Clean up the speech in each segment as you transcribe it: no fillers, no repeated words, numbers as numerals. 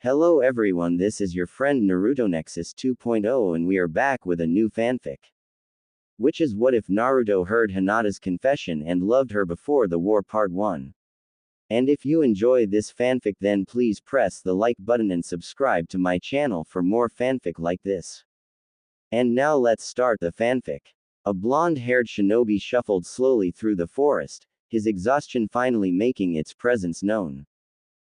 Hello everyone, this is your friend Naruto Nexus 2.0 and we are back with a new fanfic. Which is what if Naruto heard Hinata's confession and loved her before the war part 1. And if you enjoy this fanfic then please press the like button and subscribe to my channel for more fanfic like this. And now let's start the fanfic. A blonde-haired shinobi shuffled slowly through the forest, his exhaustion finally making its presence known.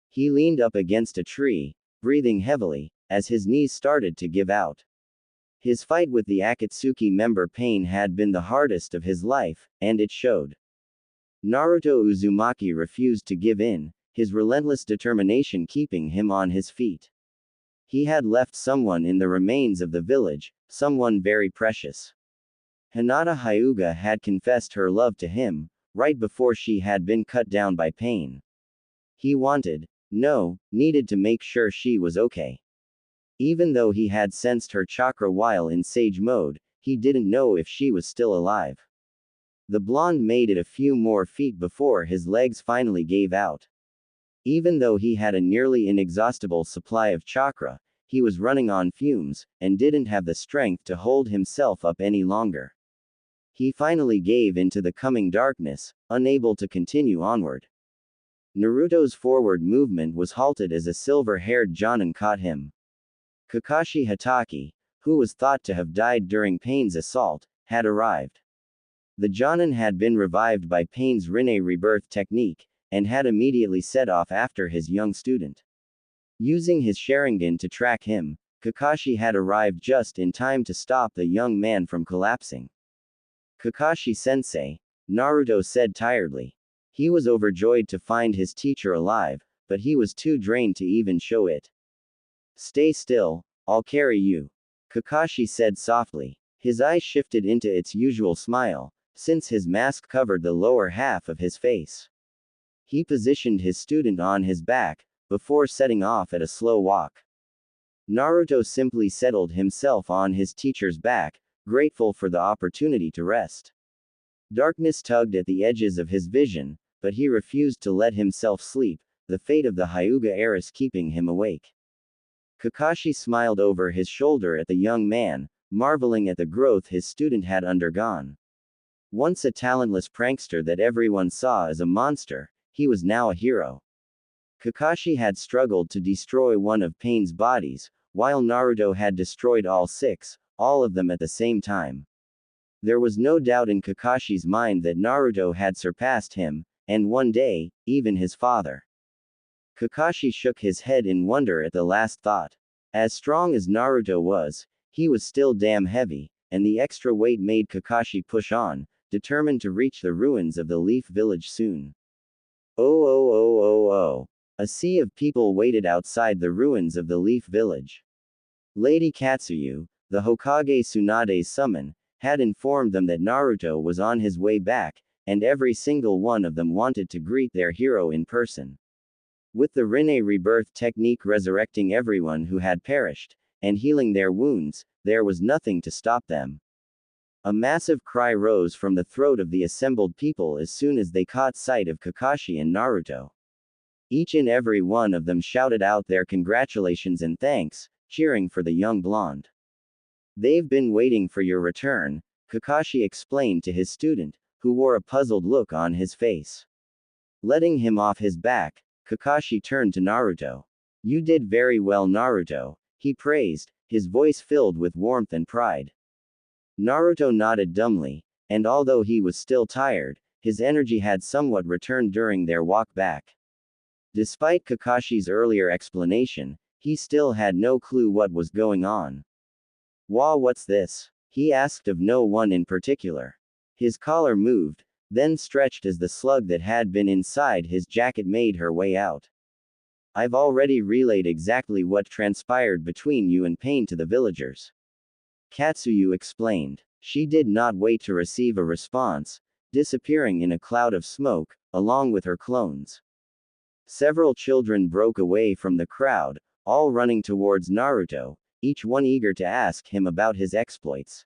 He leaned up against a tree, breathing heavily, as his knees started to give out. His fight with the Akatsuki member Pain had been the hardest of his life, and it showed. Naruto Uzumaki refused to give in, his relentless determination keeping him on his feet. He had left someone in the remains of the village, someone very precious. Hinata Hyuga had confessed her love to him, right before she had been cut down by Pain. He needed to make sure she was okay. Even though he had sensed her chakra while in sage mode, he didn't know if she was still alive. The blonde made it a few more feet before his legs finally gave out. Even though he had a nearly inexhaustible supply of chakra, he was running on fumes, and didn't have the strength to hold himself up any longer. He finally gave into the coming darkness, unable to continue onward. Naruto's forward movement was halted as a silver-haired Jonin caught him. Kakashi Hatake, who was thought to have died during Pain's assault, had arrived. The Jonin had been revived by Pain's Rinne rebirth technique, and had immediately set off after his young student. Using his Sharingan to track him, Kakashi had arrived just in time to stop the young man from collapsing. Kakashi-sensei, Naruto said tiredly. He was overjoyed to find his teacher alive, but he was too drained to even show it. Stay still, I'll carry you. Kakashi said softly. His eyes shifted into its usual smile, since his mask covered the lower half of his face. He positioned his student on his back, before setting off at a slow walk. Naruto simply settled himself on his teacher's back, grateful for the opportunity to rest. Darkness tugged at the edges of his vision, but he refused to let himself sleep, the fate of the Hyuga heiress keeping him awake. Kakashi smiled over his shoulder at the young man, marveling at the growth his student had undergone. Once a talentless prankster that everyone saw as a monster, he was now a hero. Kakashi had struggled to destroy one of Pain's bodies, while Naruto had destroyed all 6, all of them at the same time. There was no doubt in Kakashi's mind that Naruto had surpassed him, and one day, even his father. Kakashi shook his head in wonder at the last thought. As strong as Naruto was, he was still damn heavy, and the extra weight made Kakashi push on, determined to reach the ruins of the Leaf Village soon. Oh. A sea of people waited outside the ruins of the Leaf Village. Lady Katsuyu, the Hokage Tsunade's summon, had informed them that Naruto was on his way back, and every single one of them wanted to greet their hero in person. With the Rinne rebirth technique resurrecting everyone who had perished, and healing their wounds, there was nothing to stop them. A massive cry rose from the throat of the assembled people as soon as they caught sight of Kakashi and Naruto. Each and every one of them shouted out their congratulations and thanks, cheering for the young blonde. They've been waiting for your return, Kakashi explained to his student, who wore a puzzled look on his face. Letting him off his back, Kakashi turned to Naruto. You did very well, Naruto, he praised, his voice filled with warmth and pride. Naruto nodded dumbly, and although he was still tired, his energy had somewhat returned during their walk back. Despite Kakashi's earlier explanation, he still had no clue what was going on. What's this? He asked of no one in particular. His collar moved, then stretched as the slug that had been inside his jacket made her way out. I've already relayed exactly what transpired between you and Pain to the villagers. Katsuyu explained. She did not wait to receive a response, disappearing in a cloud of smoke, along with her clones. Several children broke away from the crowd, all running towards Naruto, each one eager to ask him about his exploits.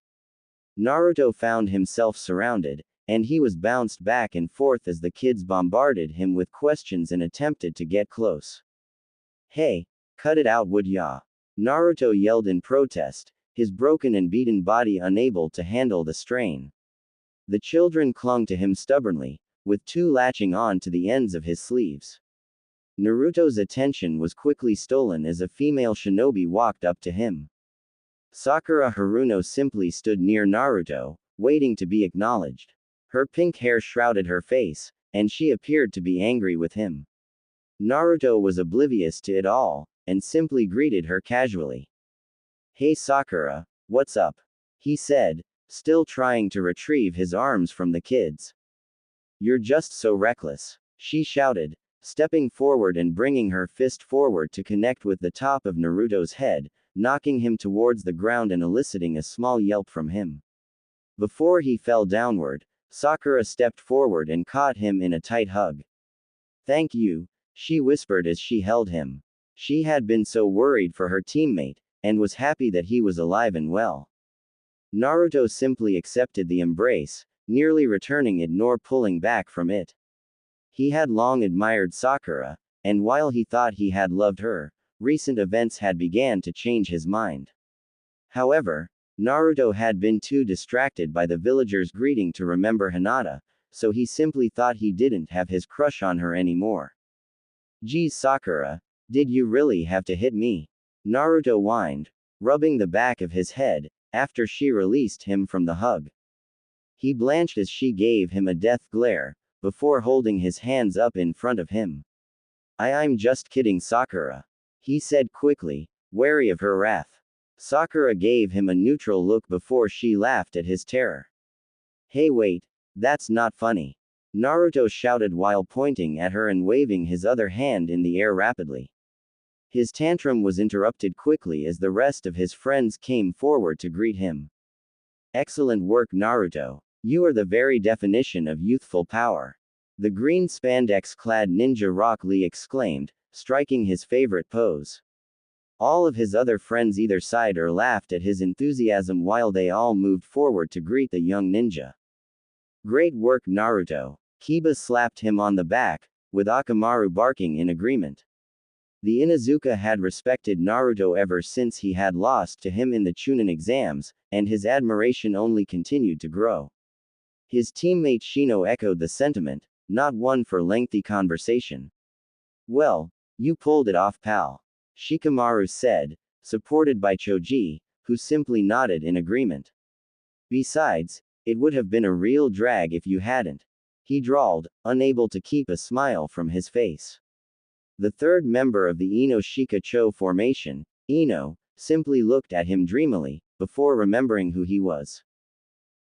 Naruto found himself surrounded, and he was bounced back and forth as the kids bombarded him with questions and attempted to get close. Hey, Cut it out, would ya? Naruto yelled in protest, his broken and beaten body unable to handle the strain. The children clung to him stubbornly, with two latching on to the ends of his sleeves. Naruto's attention was quickly stolen as a female shinobi walked up to him. Sakura Haruno simply stood near Naruto, waiting to be acknowledged. Her pink hair shrouded her face, and she appeared to be angry with him. Naruto was oblivious to it all, and simply greeted her casually. "Hey Sakura, what's up?" he said, still trying to retrieve his arms from the kids. "You're just so reckless," she shouted, stepping forward and bringing her fist forward to connect with the top of Naruto's head, knocking him towards the ground and eliciting a small yelp from him. Before he fell downward, Sakura stepped forward and caught him in a tight hug. "Thank you," she whispered as she held him. She had been so worried for her teammate, and was happy that he was alive and well. Naruto simply accepted the embrace, nearly returning it nor pulling back from it. He had long admired Sakura, and while he thought he had loved her, recent events had began to change his mind. However, Naruto had been too distracted by the villagers' greeting to remember Hinata, so he simply thought he didn't have his crush on her anymore. "Geez Sakura, did you really have to hit me?" Naruto whined, rubbing the back of his head, after she released him from the hug. He blanched as she gave him a death glare, before holding his hands up in front of him. I'm just kidding Sakura," he said quickly, wary of her wrath. Sakura gave him a neutral look before she laughed at his terror. "Hey wait, that's not funny," Naruto shouted while pointing at her and waving his other hand in the air rapidly. His tantrum was interrupted quickly as the rest of his friends came forward to greet him. "Excellent work Naruto. You are the very definition of youthful power," the green spandex-clad ninja Rock Lee exclaimed, striking his favorite pose. All of his other friends either sighed or laughed at his enthusiasm while they all moved forward to greet the young ninja. "Great work Naruto." Kiba slapped him on the back, with Akamaru barking in agreement. The Inuzuka had respected Naruto ever since he had lost to him in the Chunin exams, and his admiration only continued to grow. His teammate Shino echoed the sentiment, not one for lengthy conversation. "Well, you pulled it off pal," Shikamaru said, supported by Choji, who simply nodded in agreement. "Besides, it would have been a real drag if you hadn't," he drawled, unable to keep a smile from his face. The third member of the Ino-Shika-Cho formation, Ino, simply looked at him dreamily, before remembering who he was.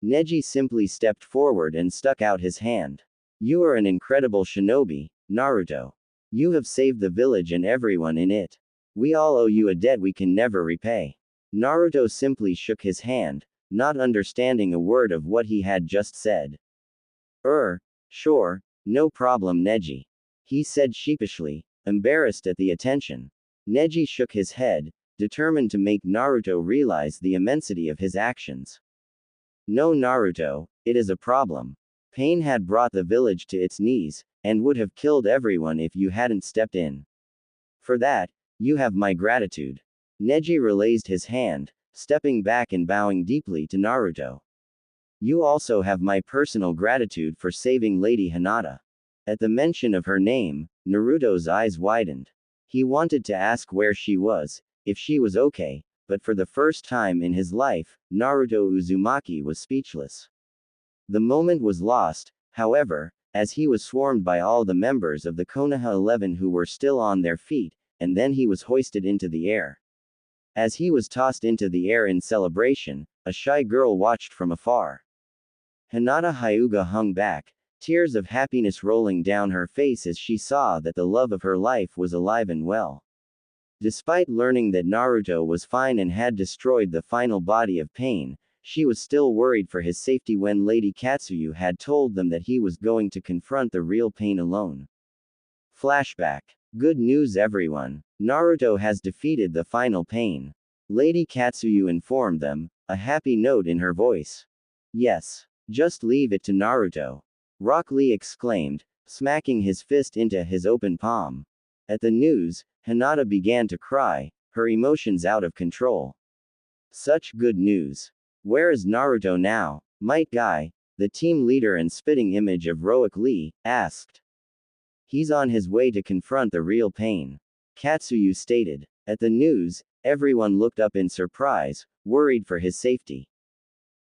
Neji simply stepped forward and stuck out his hand. "You are an incredible shinobi, Naruto. You have saved the village and everyone in it. We all owe you a debt we can never repay." Naruto simply shook his hand, not understanding a word of what he had just said. Sure, no problem Neji," he said sheepishly, embarrassed at the attention. Neji shook his head, determined to make Naruto realize the immensity of his actions. "No Naruto, it is a problem. Pain had brought the village to its knees, and would have killed everyone if you hadn't stepped in. For that, you have my gratitude." Neji raised his hand, stepping back and bowing deeply to Naruto. "You also have my personal gratitude for saving Lady Hinata." At the mention of her name, Naruto's eyes widened. He wanted to ask where she was, if she was okay, but for the first time in his life, Naruto Uzumaki was speechless. The moment was lost, however, as he was swarmed by all the members of the Konoha 11 who were still on their feet, and then he was hoisted into the air. As he was tossed into the air in celebration, a shy girl watched from afar. Hinata Hyuga hung back, tears of happiness rolling down her face as she saw that the love of her life was alive and well. Despite learning that Naruto was fine and had destroyed the final body of Pain, she was still worried for his safety when Lady Katsuyu had told them that he was going to confront the real Pain alone. Flashback. Good news everyone. Naruto has defeated the final Pain. Lady Katsuyu informed them, a happy note in her voice. "Yes. Just leave it to Naruto," Rock Lee exclaimed, smacking his fist into his open palm. At the news, Hinata began to cry, her emotions out of control. Such good news. Where is Naruto now? Might Guy, the team leader and spitting image of Roic Lee, asked. He's on his way to confront the real pain. Katsuyu stated. At the news, everyone looked up in surprise, worried for his safety.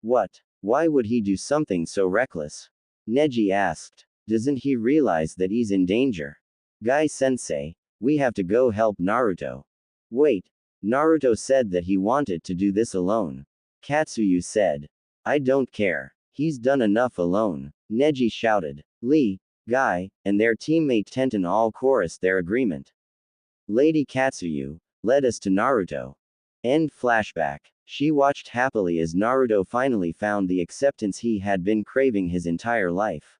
What? Why would he do something so reckless? Neji asked. Doesn't he realize that he's in danger? Guy-sensei, we have to go help Naruto. Wait. Naruto said that he wanted to do this alone. Katsuyu said. I don't care. He's done enough alone. Neji shouted. Lee, Guy, and their teammate Tenten all chorused their agreement. Lady Katsuyu led us to Naruto. End flashback. She watched happily as Naruto finally found the acceptance he had been craving his entire life.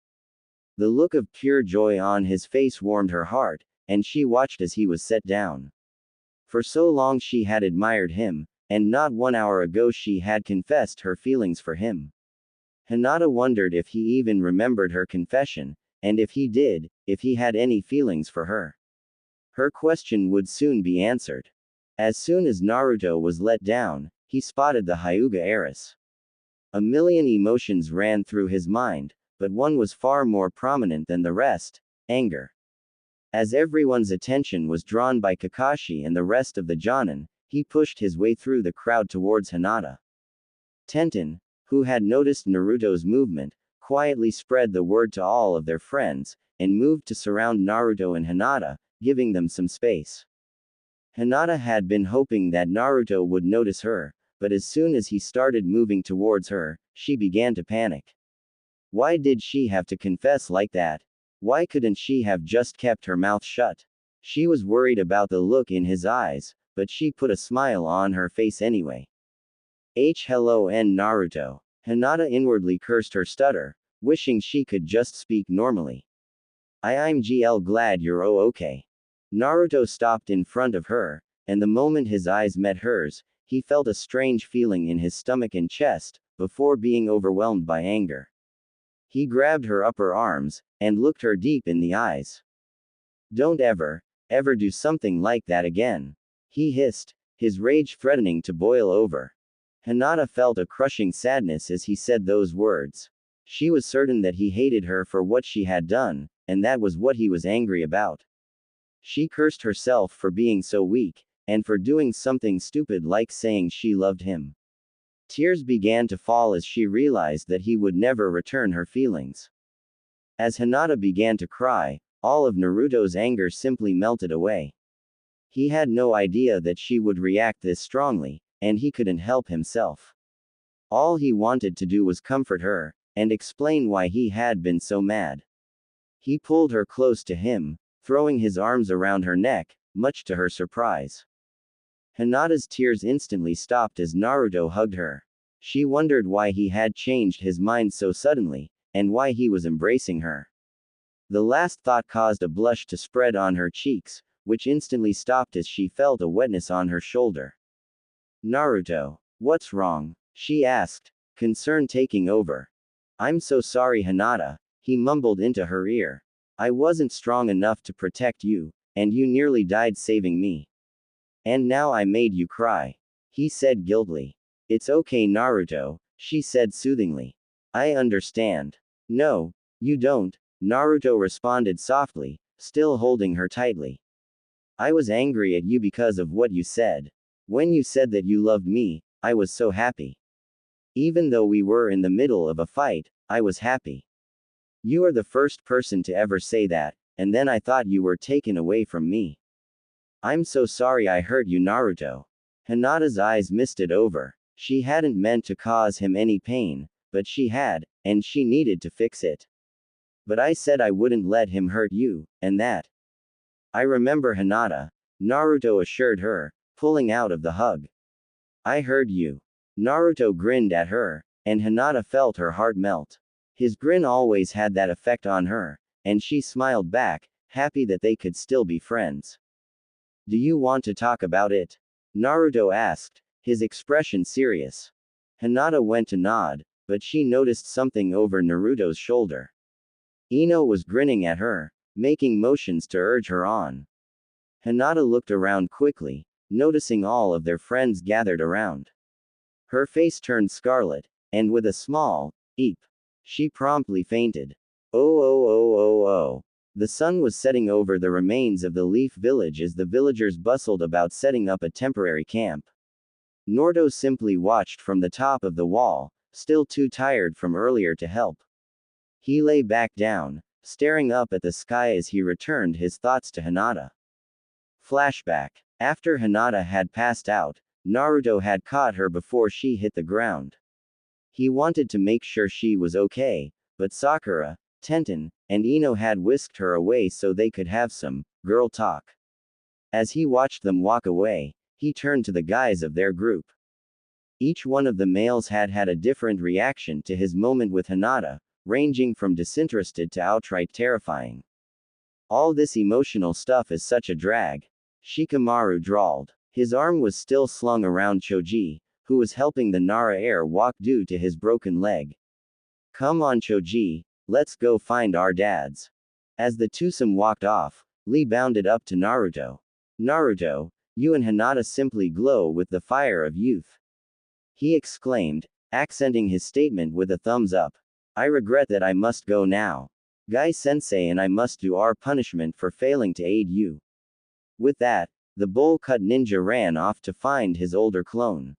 The look of pure joy on his face warmed her heart, and she watched as he was set down. For so long she had admired him, and not 1 hour ago she had confessed her feelings for him. Hinata wondered if he even remembered her confession, and if he did, if he had any feelings for her. Her question would soon be answered. As soon as Naruto was let down, he spotted the Hyuga heiress. A million emotions ran through his mind, but one was far more prominent than the rest: anger. As everyone's attention was drawn by Kakashi and the rest of the Jonin, he pushed his way through the crowd towards Hinata. Tenten, who had noticed Naruto's movement, quietly spread the word to all of their friends, and moved to surround Naruto and Hinata, giving them some space. Hinata had been hoping that Naruto would notice her, but as soon as he started moving towards her, she began to panic. Why did she have to confess like that? Why couldn't she have just kept her mouth shut? She was worried about the look in his eyes, but she put a smile on her face anyway. Hello Naruto. Hinata inwardly cursed her stutter, wishing she could just speak normally. I'm glad you're okay. Naruto stopped in front of her, and the moment his eyes met hers, he felt a strange feeling in his stomach and chest, before being overwhelmed by anger. He grabbed her upper arms, and looked her deep in the eyes. Don't ever do something like that again. He hissed, his rage threatening to boil over. Hinata felt a crushing sadness as he said those words. She was certain that he hated her for what she had done, and that was what he was angry about. She cursed herself for being so weak, and for doing something stupid like saying she loved him. Tears began to fall as she realized that he would never return her feelings. As Hinata began to cry, all of Naruto's anger simply melted away. He had no idea that she would react this strongly, and he couldn't help himself. All he wanted to do was comfort her, and explain why he had been so mad. He pulled her close to him, throwing his arms around her neck, much to her surprise. Hinata's tears instantly stopped as Naruto hugged her. She wondered why he had changed his mind so suddenly, and why he was embracing her. The last thought caused a blush to spread on her cheeks, which instantly stopped as she felt a wetness on her shoulder. Naruto, what's wrong? She asked, concern taking over. I'm so sorry Hinata, he mumbled into her ear. I wasn't strong enough to protect you, and you nearly died saving me. And now I made you cry. He said guiltily. It's okay Naruto, she said soothingly. I understand. No, you don't, Naruto responded softly, still holding her tightly. I was angry at you because of what you said. When you said that you loved me, I was so happy. Even though we were in the middle of a fight, I was happy. You are the first person to ever say that, and then I thought you were taken away from me. I'm so sorry I hurt you Naruto. Hinata's eyes misted over. She hadn't meant to cause him any pain, but she had, and she needed to fix it. But I said I wouldn't let him hurt you, and that. I remember Hinata, Naruto assured her, pulling out of the hug. I heard you. Naruto grinned at her, and Hinata felt her heart melt. His grin always had that effect on her, and she smiled back, happy that they could still be friends. Do you want to talk about it? Naruto asked, his expression serious. Hinata went to nod, but she noticed something over Naruto's shoulder. Ino was grinning at her, making motions to urge her on. Hinata looked around quickly, noticing all of their friends gathered around. Her face turned scarlet, and with a small eep, she promptly fainted. Oh oh oh oh oh. The sun was setting over the remains of the Leaf Village as the villagers bustled about setting up a temporary camp. Naruto simply watched from the top of the wall, still too tired from earlier to help. He lay back down, staring up at the sky as he returned his thoughts to Hinata. Flashback. After Hinata had passed out, Naruto had caught her before she hit the ground. He wanted to make sure she was okay, but Sakura, Tenten, and Ino had whisked her away so they could have some girl talk. As he watched them walk away, he turned to the guys of their group. Each one of the males had had a different reaction to his moment with Hinata, ranging from disinterested to outright terrifying. All this emotional stuff is such a drag, Shikamaru drawled. His arm was still slung around Choji, who was helping the Nara heir walk due to his broken leg. Come on Choji, let's go find our dads. As the twosome walked off, Lee bounded up to Naruto. Naruto, you and Hinata simply glow with the fire of youth. He exclaimed, accenting his statement with a thumbs up. I regret that I must go now. Guy-sensei and I must do our punishment for failing to aid you. With that, the bowl-cut ninja ran off to find his older clone.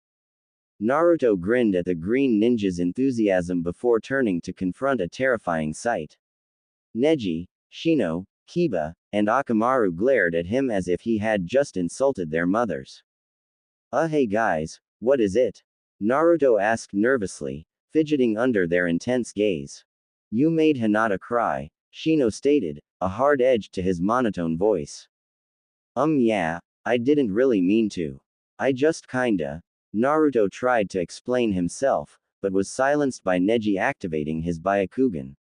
Naruto grinned at the green ninja's enthusiasm before turning to confront a terrifying sight. Neji, Shino, Kiba, and Akamaru glared at him as if he had just insulted their mothers. Hey guys, what is it? Naruto asked nervously, fidgeting under their intense gaze. You made Hinata cry, Shino stated, a hard edge to his monotone voice. Yeah, I didn't really mean to. I just kinda. Naruto tried to explain himself, but was silenced by Neji activating his Byakugan.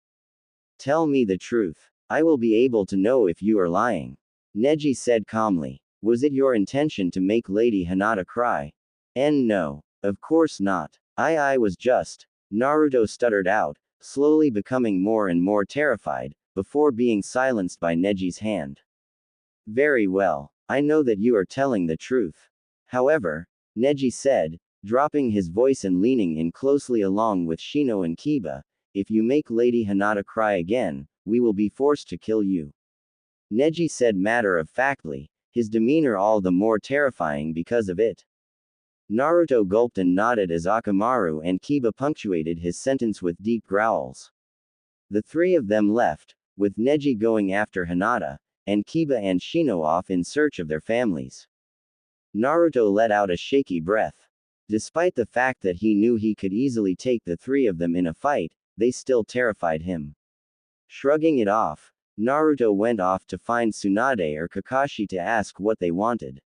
Tell me the truth. I will be able to know if you are lying. Neji said calmly. Was it your intention to make Lady Hinata cry? No. Of course not. I was just. Naruto stuttered out, slowly becoming more and more terrified, before being silenced by Neji's hand. Very well. I know that you are telling the truth. However, Neji said, dropping his voice and leaning in closely along with Shino and Kiba, if you make Lady Hinata cry again, we will be forced to kill you. Neji said matter-of-factly, his demeanor all the more terrifying because of it. Naruto gulped and nodded as Akamaru and Kiba punctuated his sentence with deep growls. The three of them left, with Neji going after Hinata, and Kiba and Shino off in search of their families. Naruto let out a shaky breath. Despite the fact that he knew he could easily take the three of them in a fight, they still terrified him. Shrugging it off, Naruto went off to find Tsunade or Kakashi to ask what they wanted.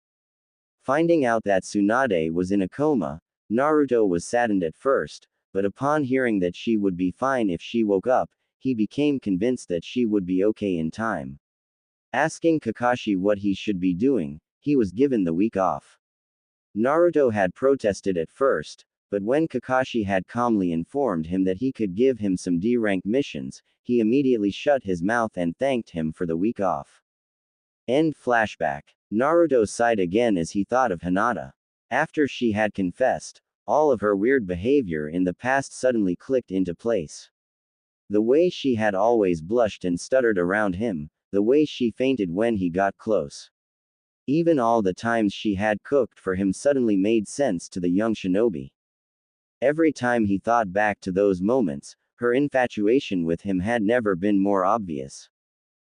Finding out that Tsunade was in a coma, Naruto was saddened at first, but upon hearing that she would be fine if she woke up, he became convinced that she would be okay in time. Asking Kakashi what he should be doing, he was given the week off. Naruto had protested at first, but when Kakashi had calmly informed him that he could give him some D-rank missions, he immediately shut his mouth and thanked him for the week off. End flashback. Naruto sighed again as he thought of Hinata. After she had confessed, all of her weird behavior in the past suddenly clicked into place. The way she had always blushed and stuttered around him, the way she fainted when he got close. Even all the times she had cooked for him suddenly made sense to the young shinobi. Every time he thought back to those moments, her infatuation with him had never been more obvious.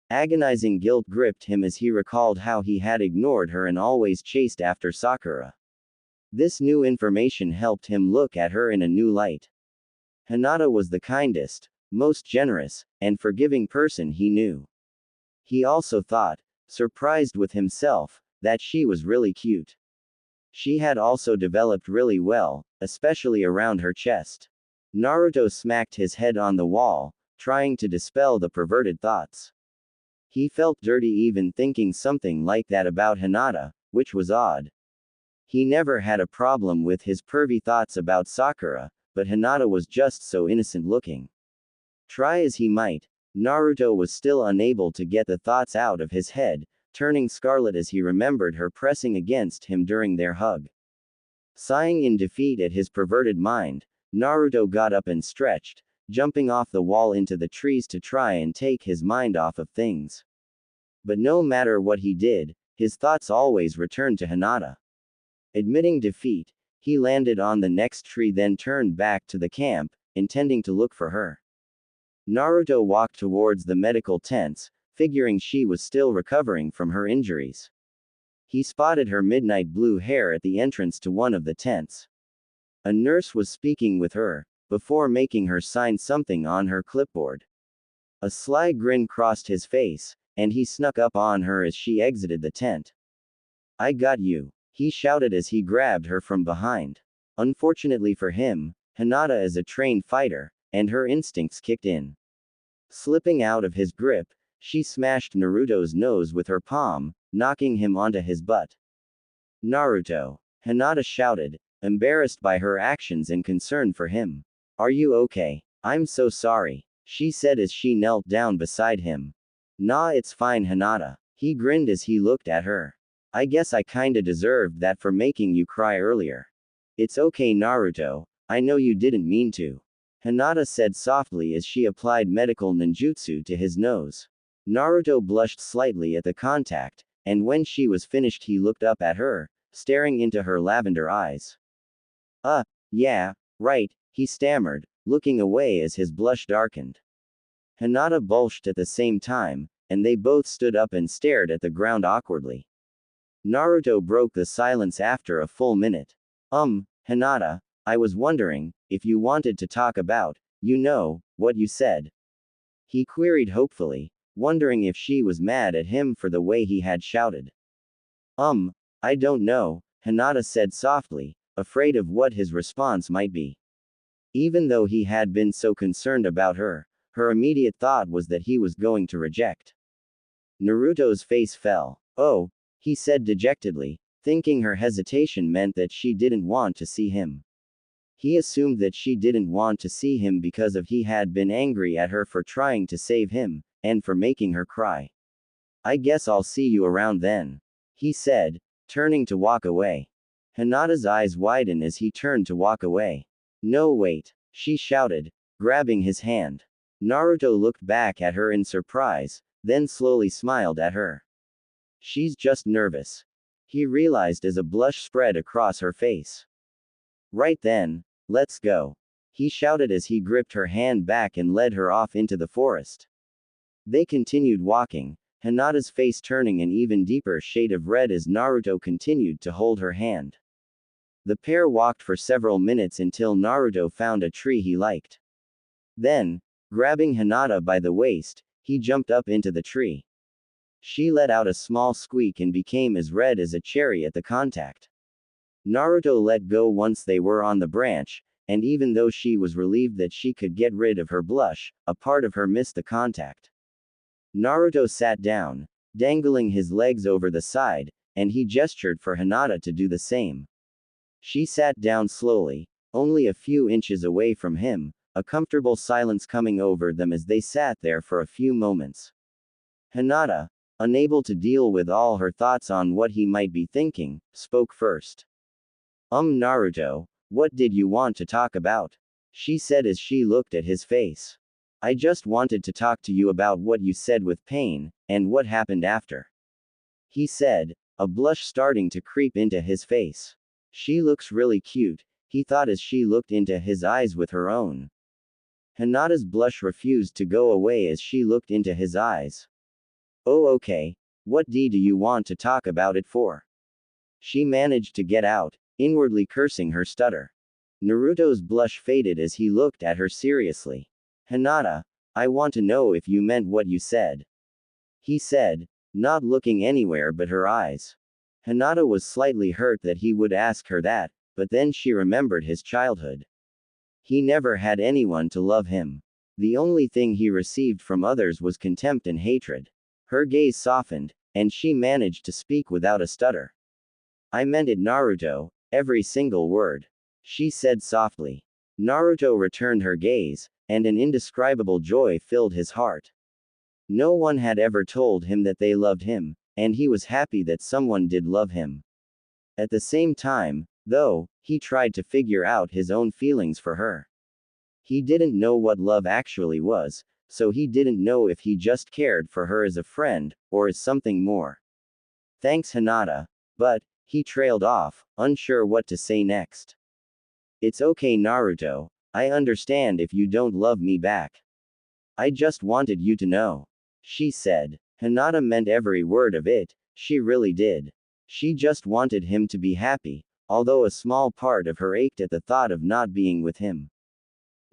Agonizing guilt gripped him as he recalled how he had ignored her and always chased after Sakura. This new information helped him look at her in a new light. Hinata was the kindest, most generous, and forgiving person he knew. He also thought, surprised with himself, that she was really cute. She had also developed really well, especially around her chest. Naruto smacked his head on the wall, trying to dispel the perverted thoughts. He felt dirty even thinking something like that about Hinata, which was odd. He never had a problem with his pervy thoughts about Sakura, but Hinata was just so innocent looking. Try as he might, Naruto was still unable to get the thoughts out of his head, turning scarlet as he remembered her pressing against him during their hug. Sighing in defeat at his perverted mind, Naruto got up and stretched, jumping off the wall into the trees to try and take his mind off of things. But no matter what he did, his thoughts always returned to Hinata. Admitting defeat, he landed on the next tree, then turned back to the camp, intending to look for her. Naruto walked towards the medical tents, figuring she was still recovering from her injuries. He spotted her midnight blue hair at the entrance to one of the tents. A nurse was speaking with her, before making her sign something on her clipboard. A sly grin crossed his face, and he snuck up on her as she exited the tent. "I got you," he shouted as he grabbed her from behind. Unfortunately for him, Hinata is a trained fighter, and her instincts kicked in. Slipping out of his grip, she smashed Naruto's nose with her palm, knocking him onto his butt. "Naruto!" Hinata shouted, embarrassed by her actions and concerned for him. "Are you okay?" "I'm so sorry," she said as she knelt down beside him. "Nah, it's fine, Hinata." He grinned as he looked at her. "I guess I kinda deserved that for making you cry earlier." "It's okay, Naruto, I know you didn't mean to," Hinata said softly as she applied medical ninjutsu to his nose. Naruto blushed slightly at the contact, and when she was finished he looked up at her, staring into her lavender eyes. Yeah, right," he stammered, looking away as his blush darkened. Hinata blushed at the same time, and they both stood up and stared at the ground awkwardly. Naruto broke the silence after a full minute. Hinata, I was wondering, if you wanted to talk about, what you said?" he queried hopefully, wondering if she was mad at him for the way he had shouted. I don't know," Hinata said softly, afraid of what his response might be. Even though he had been so concerned about her, her immediate thought was that he was going to reject. Naruto's face fell. "Oh," he said dejectedly, thinking her hesitation meant that she didn't want to see him. He assumed that she didn't want to see him because he had been angry at her for trying to save him, and for making her cry. "I guess I'll see you around then," he said, turning to walk away. Hinata's eyes widened as he turned to walk away. "No, wait," she shouted, grabbing his hand. Naruto looked back at her in surprise, then slowly smiled at her. "She's just nervous," he realized as a blush spread across her face. "Right then, let's go," he shouted as he gripped her hand back and led her off into the forest. They continued walking, Hinata's face turning an even deeper shade of red as Naruto continued to hold her hand. The pair walked for several minutes until Naruto found a tree he liked. Then, grabbing Hinata by the waist, he jumped up into the tree. She let out a small squeak and became as red as a cherry at the contact. Naruto let go once they were on the branch, and even though she was relieved that she could get rid of her blush, a part of her missed the contact. Naruto sat down, dangling his legs over the side, and he gestured for Hinata to do the same. She sat down slowly, only a few inches away from him, a comfortable silence coming over them as they sat there for a few moments. Hinata, unable to deal with all her thoughts on what he might be thinking, spoke first. Naruto, what did you want to talk about?" she said as she looked at his face. "I just wanted to talk to you about what you said with pain, and what happened after," he said, a blush starting to creep into his face. "She looks really cute," he thought as she looked into his eyes with her own. Hinata's blush refused to go away as she looked into his eyes. "Oh, okay. What do you want to talk about it for?" she managed to get out, inwardly cursing her stutter. Naruto's blush faded as he looked at her seriously. "Hinata, I want to know if you meant what you said," he said, not looking anywhere but her eyes. Hinata was slightly hurt that he would ask her that, but then she remembered his childhood. He never had anyone to love him. The only thing he received from others was contempt and hatred. Her gaze softened, and she managed to speak without a stutter. "I meant it, Naruto, every single word," she said softly. Naruto returned her gaze, and an indescribable joy filled his heart. No one had ever told him that they loved him, and he was happy that someone did love him. At the same time, though, he tried to figure out his own feelings for her. He didn't know what love actually was, so he didn't know if he just cared for her as a friend, or as something more. Thanks Hinata. But, he trailed off, unsure what to say next. It's okay Naruto, I understand if you don't love me back. I just wanted you to know. She said. Hinata meant every word of it, she really did. She just wanted him to be happy, although a small part of her ached at the thought of not being with him.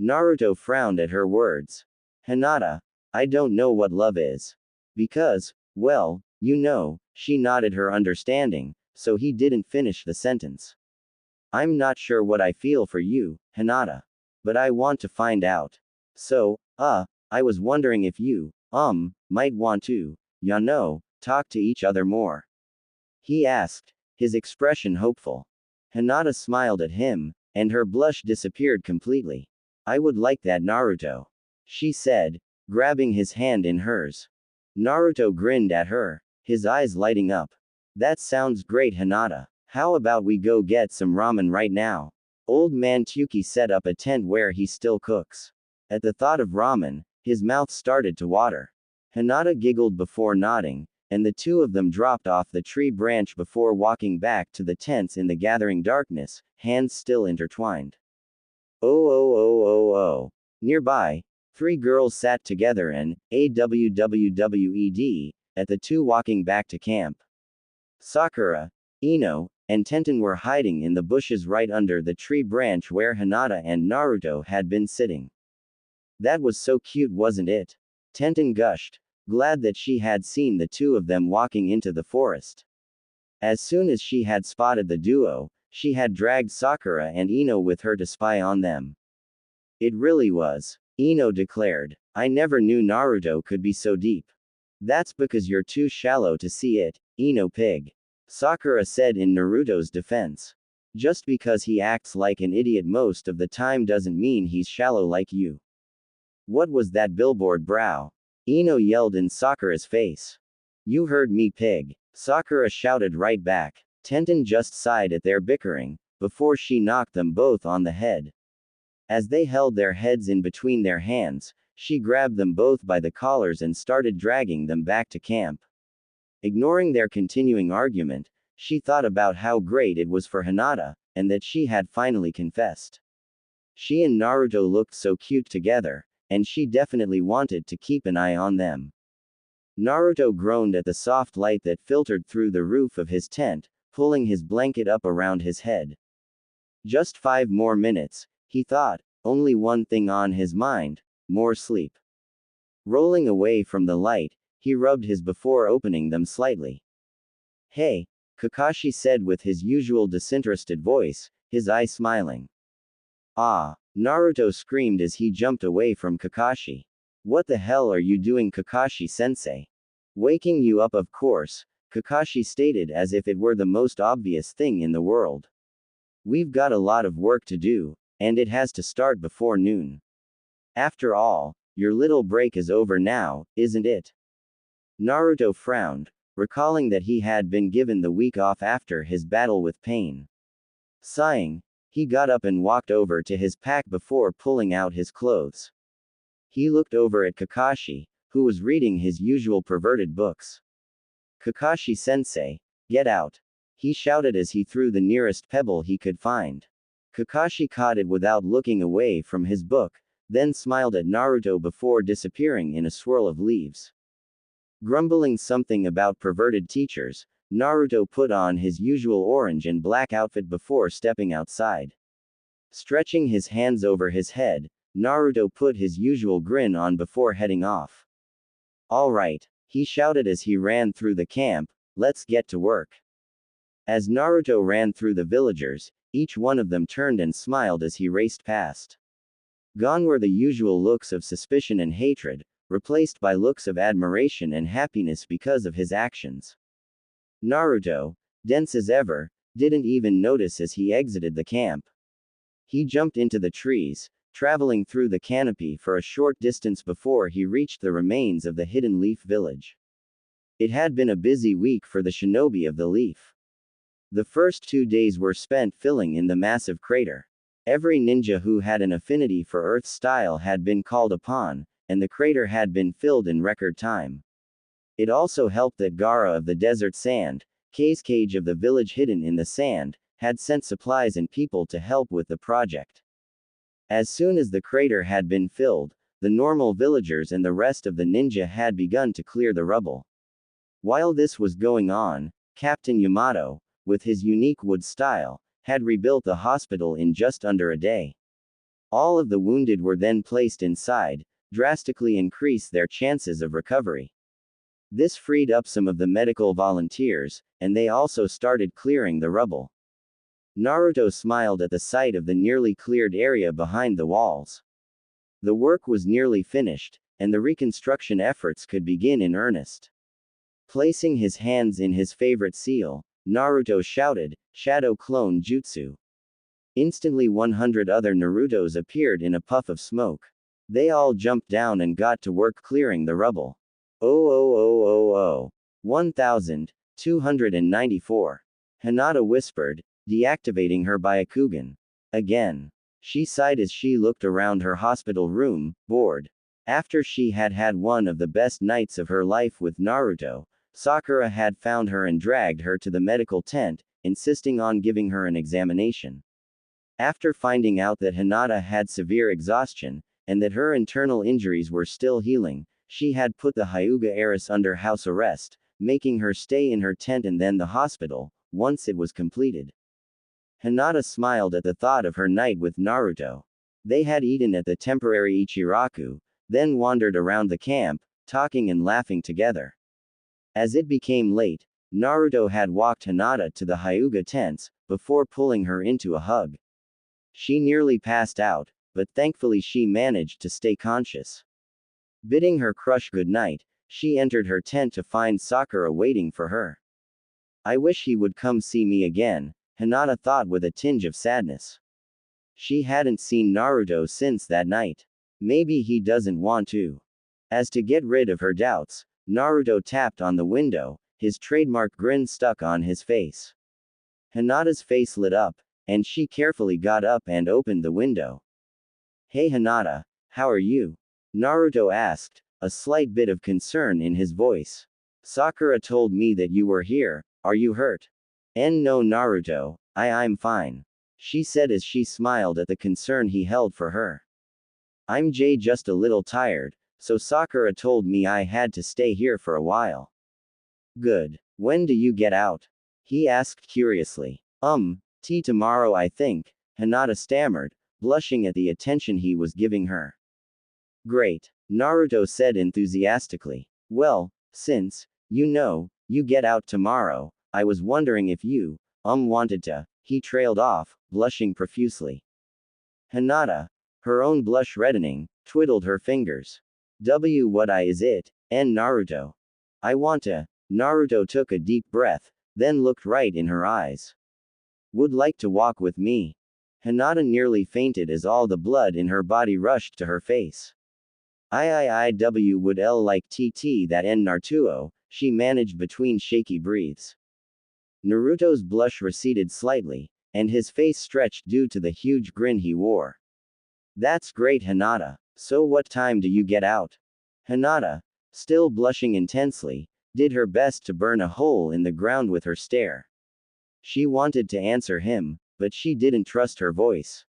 Naruto frowned at her words. Hinata, I don't know what love is. Because, well, you know, she nodded her understanding, so he didn't finish the sentence. I'm not sure what I feel for you, Hinata. But I want to find out. So, I was wondering if you, might want to, talk to each other more. He asked, his expression hopeful. Hinata smiled at him, and her blush disappeared completely. I would like that Naruto. She said, grabbing his hand in hers. Naruto grinned at her, his eyes lighting up. That sounds great Hinata. How about we go get some ramen right now? Old man Tuki set up a tent where he still cooks. At the thought of ramen, his mouth started to water. Hinata giggled before nodding, and the two of them dropped off the tree branch before walking back to the tents in the gathering darkness, hands still intertwined. Oh. Nearby, three girls sat together and AWWWED at the two walking back to camp. Sakura, Ino, and Tenten were hiding in the bushes right under the tree branch where Hinata and Naruto had been sitting. That was so cute, wasn't it? Tenten gushed, glad that she had seen the two of them walking into the forest. As soon as she had spotted the duo, she had dragged Sakura and Ino with her to spy on them. It really was, Ino declared. I never knew Naruto could be so deep. That's because you're too shallow to see it, Ino pig. Sakura said in Naruto's defense. Just because he acts like an idiot most of the time doesn't mean he's shallow like you. What was that billboard brow? Ino yelled in Sakura's face. You heard me pig. Sakura shouted right back. Tenten just sighed at their bickering, before she knocked them both on the head. As they held their heads in between their hands, she grabbed them both by the collars and started dragging them back to camp. Ignoring their continuing argument, she thought about how great it was for Hinata, and that she had finally confessed. She and Naruto looked so cute together, and she definitely wanted to keep an eye on them. Naruto groaned at the soft light that filtered through the roof of his tent, pulling his blanket up around his head. Just 5 more minutes, he thought, only one thing on his mind, more sleep. Rolling away from the light, he rubbed his before opening them slightly. Hey, Kakashi said with his usual disinterested voice, his eye smiling. Ah, Naruto screamed as he jumped away from Kakashi. What the hell are you doing Kakashi-sensei? Waking you up of course, Kakashi stated as if it were the most obvious thing in the world. We've got a lot of work to do, and it has to start before noon. After all, your little break is over now, isn't it? Naruto frowned, recalling that he had been given the week off after his battle with pain. Sighing, he got up and walked over to his pack before pulling out his clothes. He looked over at Kakashi, who was reading his usual perverted books. Kakashi-sensei, get out. He shouted as he threw the nearest pebble he could find. Kakashi caught it without looking away from his book, then smiled at Naruto before disappearing in a swirl of leaves. Grumbling something about perverted teachers, Naruto put on his usual orange and black outfit before stepping outside. Stretching his hands over his head, Naruto put his usual grin on before heading off. All right, he shouted as he ran through the camp, let's get to work. As Naruto ran through the villagers, each one of them turned and smiled as he raced past. Gone were the usual looks of suspicion and hatred, replaced by looks of admiration and happiness because of his actions. Naruto, dense as ever, didn't even notice as he exited the camp. He jumped into the trees, traveling through the canopy for a short distance before he reached the remains of the Hidden Leaf village. It had been a busy week for the shinobi of the leaf. The first 2 days were spent filling in the massive crater. Every ninja who had an affinity for Earth style had been called upon, and the crater had been filled in record time. It also helped that Gara of the Desert Sand, Cage of the village hidden in the sand, had sent supplies and people to help with the project. As soon as the crater had been filled, the normal villagers and the rest of the ninja had begun to clear the rubble. While this was going on, Captain Yamato, with his unique wood style, had rebuilt the hospital in just under a day. All of the wounded were then placed inside, drastically increased their chances of recovery. This freed up some of the medical volunteers, and they also started clearing the rubble. Naruto smiled at the sight of the nearly cleared area behind the walls. The work was nearly finished, and the reconstruction efforts could begin in earnest. Placing his hands in his favorite seal, Naruto shouted, "Shadow Clone Jutsu." Instantly 100 other Narutos appeared in a puff of smoke. They all jumped down and got to work clearing the rubble. 1294. Hinata whispered, deactivating her Byakugan. Again. She sighed as she looked around her hospital room, bored. After she had had one of the best nights of her life with Naruto, Sakura had found her and dragged her to the medical tent, insisting on giving her an examination. After finding out that Hinata had severe exhaustion, and that her internal injuries were still healing, she had put the Hyuga heiress under house arrest, making her stay in her tent and then the hospital, once it was completed. Hinata smiled at the thought of her night with Naruto. They had eaten at the temporary Ichiraku, then wandered around the camp, talking and laughing together. As it became late, Naruto had walked Hinata to the Hyuga tents, before pulling her into a hug. She nearly passed out, but thankfully she managed to stay conscious. Bidding her crush good night, she entered her tent to find Sakura waiting for her. I wish he would come see me again, Hinata thought with a tinge of sadness. She hadn't seen Naruto since that night. Maybe he doesn't want to. As to get rid of her doubts, Naruto tapped on the window, his trademark grin stuck on his face. Hinata's face lit up, and she carefully got up and opened the window. Hey Hinata, how are you? Naruto asked, a slight bit of concern in his voice. Sakura told me that you were here, are you hurt? No Naruto, I'm fine. She said as she smiled at the concern he held for her. I'm just a little tired, so Sakura told me I had to stay here for a while. Good. When do you get out? He asked curiously. Tomorrow I think, Hinata stammered, blushing at the attention he was giving her. Great, Naruto said enthusiastically. Well, since, you get out tomorrow, I was wondering if you, wanted to, he trailed off, blushing profusely. Hinata, her own blush reddening, twiddled her fingers. What is it, Naruto? I want to. Naruto took a deep breath, then looked right in her eyes. Would like to walk with me? Hinata nearly fainted as all the blood in her body rushed to her face. Would L like TT that Naruto, she managed between shaky breaths. Naruto's blush receded slightly, and his face stretched due to the huge grin he wore. That's great Hinata, so what time do you get out? Hinata, still blushing intensely, did her best to burn a hole in the ground with her stare. She wanted to answer him, but she didn't trust her voice.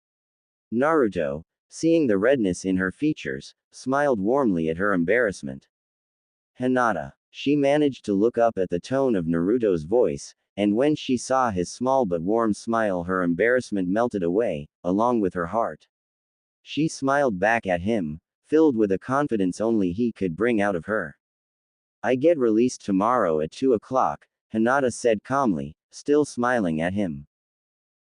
Naruto, seeing the redness in her features, smiled warmly at her embarrassment. Hinata, she managed to look up at the tone of Naruto's voice, and when she saw his small but warm smile her embarrassment melted away, along with her heart. She smiled back at him, filled with a confidence only he could bring out of her. I get released tomorrow at 2 o'clock, Hinata said calmly, still smiling at him.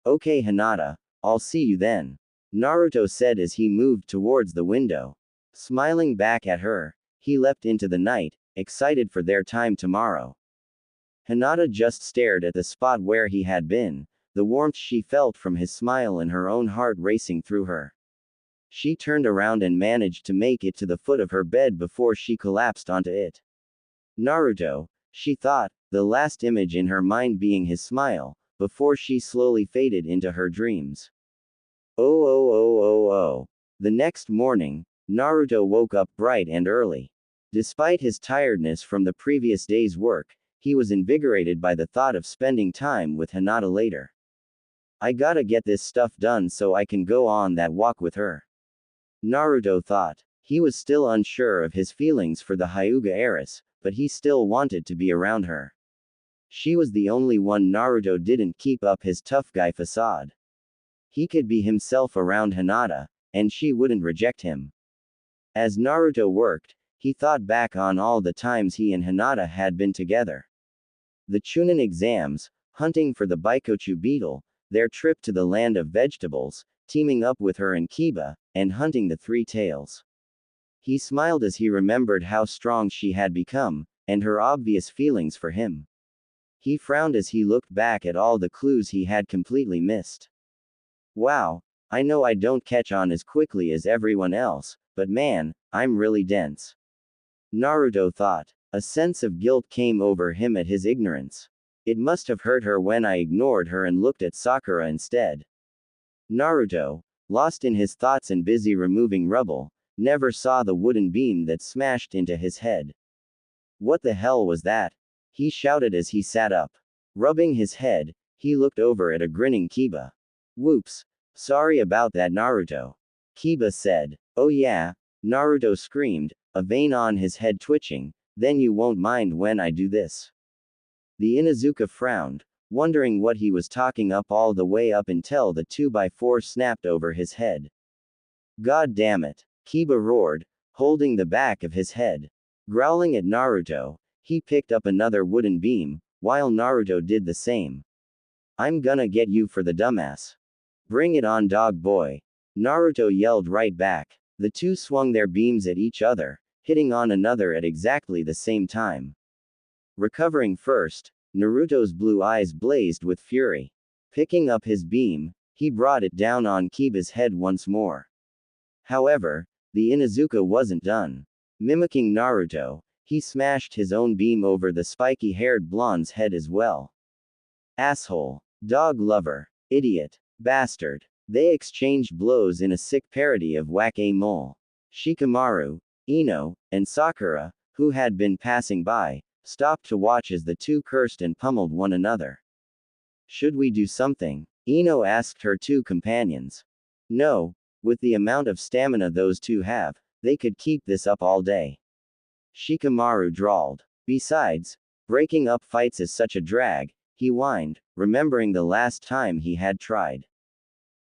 Okay Hinata, I'll see you then. Naruto said as he moved towards the window. Smiling back at her, he leapt into the night, excited for their time tomorrow. Hinata just stared at the spot where he had been, the warmth she felt from his smile and her own heart racing through her. She turned around and managed to make it to the foot of her bed before she collapsed onto it. Naruto, she thought, the last image in her mind being his smile, before she slowly faded into her dreams. Oh. The next morning, Naruto woke up bright and early. Despite his tiredness from the previous day's work, he was invigorated by the thought of spending time with Hinata later. I gotta get this stuff done so I can go on that walk with her. Naruto thought. He was still unsure of his feelings for the Hyuga heiress, but he still wanted to be around her. She was the only one Naruto didn't keep up his tough guy facade. He could be himself around Hinata, and she wouldn't reject him. As Naruto worked, he thought back on all the times he and Hinata had been together. The Chunin exams, hunting for the Baikochu beetle, their trip to the land of vegetables, teaming up with her and Kiba, and hunting the three tails. He smiled as he remembered how strong she had become, and her obvious feelings for him. He frowned as he looked back at all the clues he had completely missed. Wow, I know I don't catch on as quickly as everyone else, but man, I'm really dense. Naruto thought. A sense of guilt came over him at his ignorance. It must have hurt her when I ignored her and looked at Sakura instead. Naruto, lost in his thoughts and busy removing rubble, never saw the wooden beam that smashed into his head. What the hell was that? He shouted as he sat up. Rubbing his head, he looked over at a grinning Kiba. Whoops. Sorry about that, Naruto. Kiba said. Oh yeah, Naruto screamed, a vein on his head twitching, then you won't mind when I do this. The Inuzuka frowned, wondering what he was talking up all the way up until the 2x4 snapped over his head. God damn it. Kiba roared, holding the back of his head. Growling at Naruto, he picked up another wooden beam, while Naruto did the same. I'm gonna get you for the dumbass. Bring it on, dog boy. Naruto yelled right back. The two swung their beams at each other, hitting on another at exactly the same time. Recovering first, Naruto's blue eyes blazed with fury. Picking up his beam, he brought it down on Kiba's head once more. However, the Inuzuka wasn't done. Mimicking Naruto, he smashed his own beam over the spiky-haired blonde's head as well. Asshole. Dog lover. Idiot. Bastard. They exchanged blows in a sick parody of Whack-A-Mole. Shikamaru, Ino, and Sakura, who had been passing by, stopped to watch as the two cursed and pummeled one another. Should we do something? Ino asked her two companions. No, with the amount of stamina those two have, they could keep this up all day. Shikamaru drawled. Besides, breaking up fights is such a drag, he whined, remembering the last time he had tried.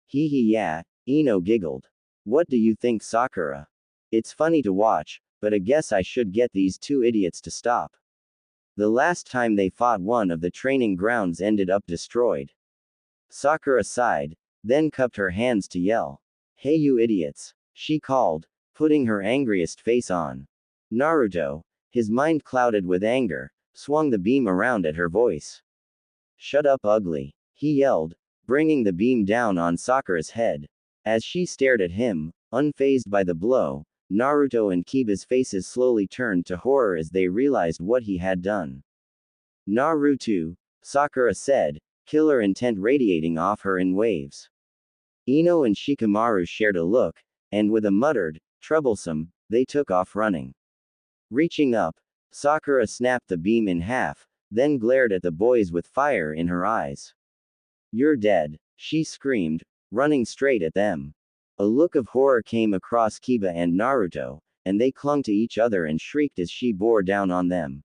Hee yeah, Ino giggled. What do you think, Sakura? It's funny to watch, but I guess I should get these two idiots to stop. The last time they fought, one of the training grounds ended up destroyed. Sakura sighed, then cupped her hands to yell. Hey you idiots, she called, putting her angriest face on. Naruto, his mind clouded with anger, swung the beam around at her voice. Shut up, ugly, he yelled, bringing the beam down on Sakura's head. As she stared at him, unfazed by the blow, Naruto and Kiba's faces slowly turned to horror as they realized what he had done. Naruto, Sakura said, killer intent radiating off her in waves. Ino and Shikamaru shared a look, and with a muttered, troublesome, they took off running. Reaching up, Sakura snapped the beam in half, then glared at the boys with fire in her eyes. You're dead, she screamed, running straight at them. A look of horror came across Kiba and Naruto, and they clung to each other and shrieked as she bore down on them.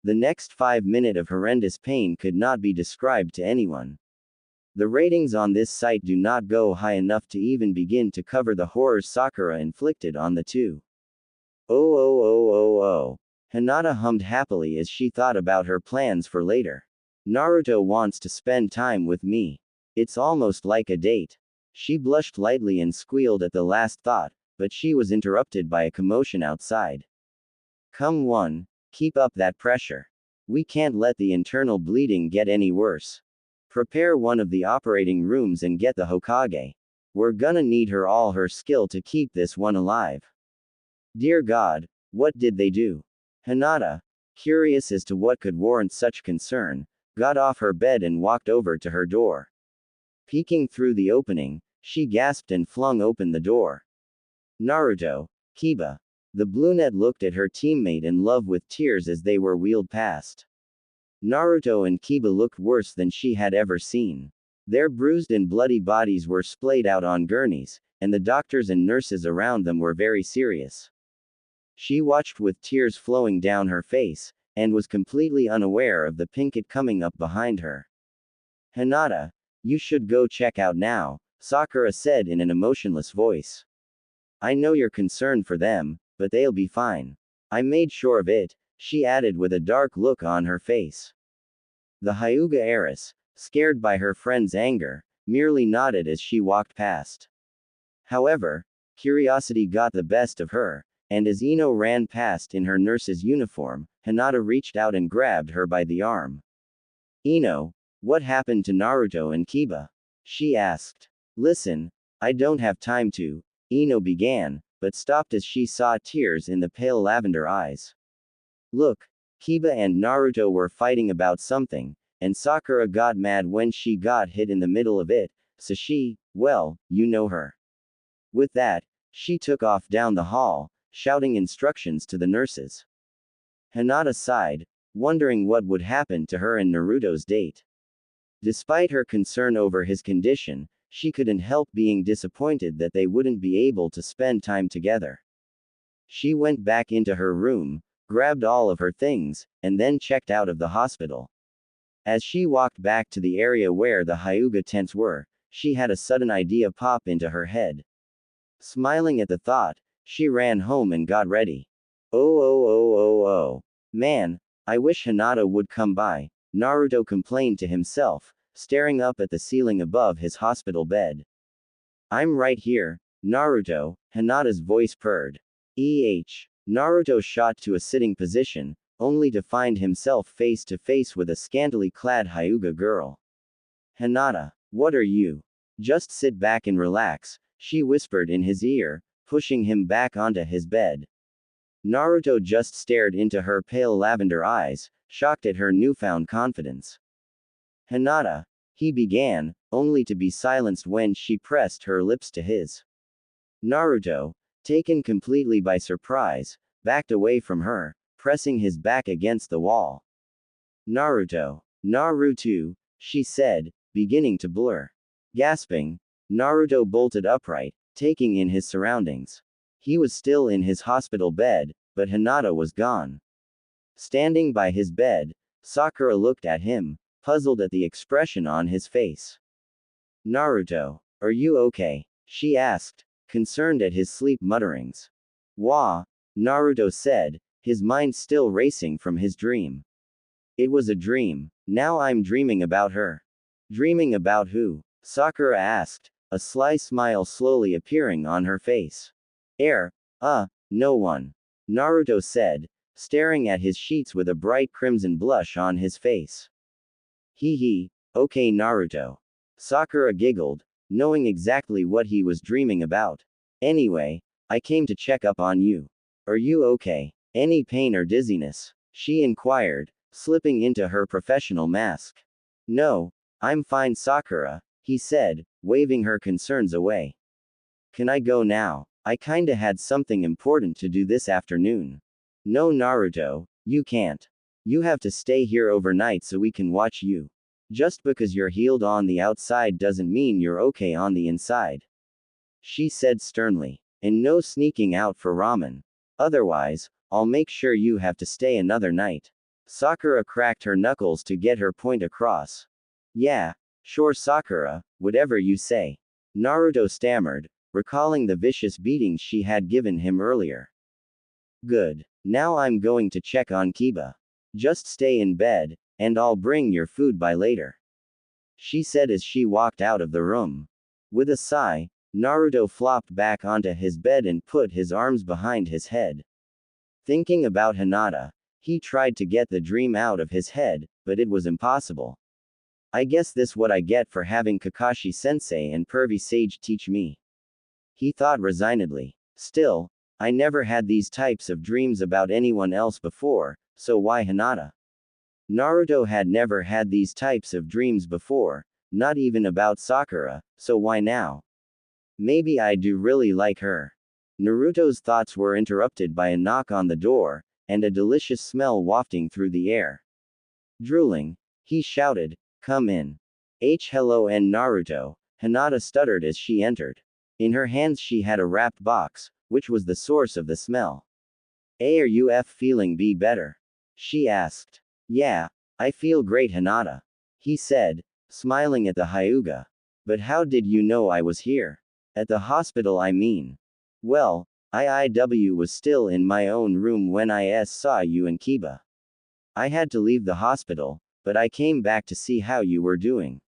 The next 5 minutes of horrendous pain could not be described to anyone. The ratings on this site do not go high enough to even begin to cover the horrors Sakura inflicted on the two. Oh. Hinata hummed happily as she thought about her plans for later. Naruto wants to spend time with me. It's almost like a date. She blushed lightly and squealed at the last thought, but she was interrupted by a commotion outside. Come on, keep up that pressure. We can't let the internal bleeding get any worse. Prepare one of the operating rooms and get the Hokage. We're gonna need all her skill to keep this one alive. Dear God, what did they do? Hinata, curious as to what could warrant such concern, got off her bed and walked over to her door. Peeking through the opening, she gasped and flung open the door. Naruto, Kiba. The brunette looked at her teammate in love with tears as they were wheeled past. Naruto and Kiba looked worse than she had ever seen. Their bruised and bloody bodies were splayed out on gurneys, and the doctors and nurses around them were very serious. She watched with tears flowing down her face, and was completely unaware of the picket coming up behind her. Hinata, you should go check out now, Sakura said in an emotionless voice. I know you're concerned for them, but they'll be fine. I made sure of it, she added with a dark look on her face. The Hyuga heiress, scared by her friend's anger, merely nodded as she walked past. However, curiosity got the best of her, and as Ino ran past in her nurse's uniform, Hinata reached out and grabbed her by the arm. Ino, what happened to Naruto and Kiba? She asked. Listen, I don't have time to, Ino began, but stopped as she saw tears in the pale lavender eyes. Look, Kiba and Naruto were fighting about something, and Sakura got mad when she got hit in the middle of it, so she, well, you know her. With that, she took off down the hall, shouting instructions to the nurses. Hinata sighed, wondering what would happen to her and Naruto's date. Despite her concern over his condition, she couldn't help being disappointed that they wouldn't be able to spend time together. She went back into her room, grabbed all of her things, and then checked out of the hospital. As she walked back to the area where the Hyuga tents were, she had a sudden idea pop into her head. Smiling at the thought, she ran home and got ready. Oh. Man, I wish Hinata would come by, Naruto complained to himself, staring up at the ceiling above his hospital bed. I'm right here, Naruto, Hinata's voice purred. Naruto shot to a sitting position, only to find himself face to face with a scantily clad Hyuga girl. Hinata, what are you? Just sit back and relax, she whispered in his ear, pushing him back onto his bed. Naruto just stared into her pale lavender eyes, shocked at her newfound confidence. Hinata, he began, only to be silenced when she pressed her lips to his. Naruto, taken completely by surprise, backed away from her, pressing his back against the wall. Naruto, she said, beginning to blur. Gasping, Naruto bolted upright, taking in his surroundings. He was still in his hospital bed, but Hinata was gone. Standing by his bed, Sakura looked at him, puzzled at the expression on his face. Naruto, are you okay? She asked, concerned at his sleep mutterings. Wah, Naruto said, his mind still racing from his dream. It was a dream. Now I'm dreaming about her. Dreaming about who? Sakura asked, a sly smile slowly appearing on her face. No one. Naruto said, staring at his sheets with a bright crimson blush on his face. Okay Naruto. Sakura giggled, knowing exactly what he was dreaming about. Anyway, I came to check up on you. Are you okay? Any pain or dizziness? She inquired, slipping into her professional mask. No, I'm fine Sakura, he said, waving her concerns away. Can I go now? I kinda had something important to do this afternoon. No Naruto, you can't. You have to stay here overnight so we can watch you. Just because you're healed on the outside doesn't mean you're okay on the inside. She said sternly. And no sneaking out for ramen. Otherwise, I'll make sure you have to stay another night. Sakura cracked her knuckles to get her point across. Yeah, sure Sakura, whatever you say. Naruto stammered, recalling the vicious beatings she had given him earlier. Good. Now I'm going to check on Kiba. Just stay in bed, and I'll bring your food by later. She said as she walked out of the room. With a sigh, Naruto flopped back onto his bed and put his arms behind his head. Thinking about Hinata, he tried to get the dream out of his head, but it was impossible. I guess this what I get for having Kakashi-sensei and Pervy Sage teach me. He thought resignedly. Still, I never had these types of dreams about anyone else before, so why Hinata? Naruto had never had these types of dreams before, not even about Sakura, so why now? Maybe I do really like her. Naruto's thoughts were interrupted by a knock on the door, and a delicious smell wafting through the air. Drooling, he shouted, "Come in." Hello and Naruto, Hinata stuttered as she entered. In her hands she had a wrapped box, which was the source of the smell. Are you feeling better? She asked. Yeah, I feel great Hinata. He said, smiling at the Hyuga. But how did you know I was here? At the hospital I mean. Well, IIW was still in my own room when I saw you and Kiba. I had to leave the hospital, but I came back to see how you were doing.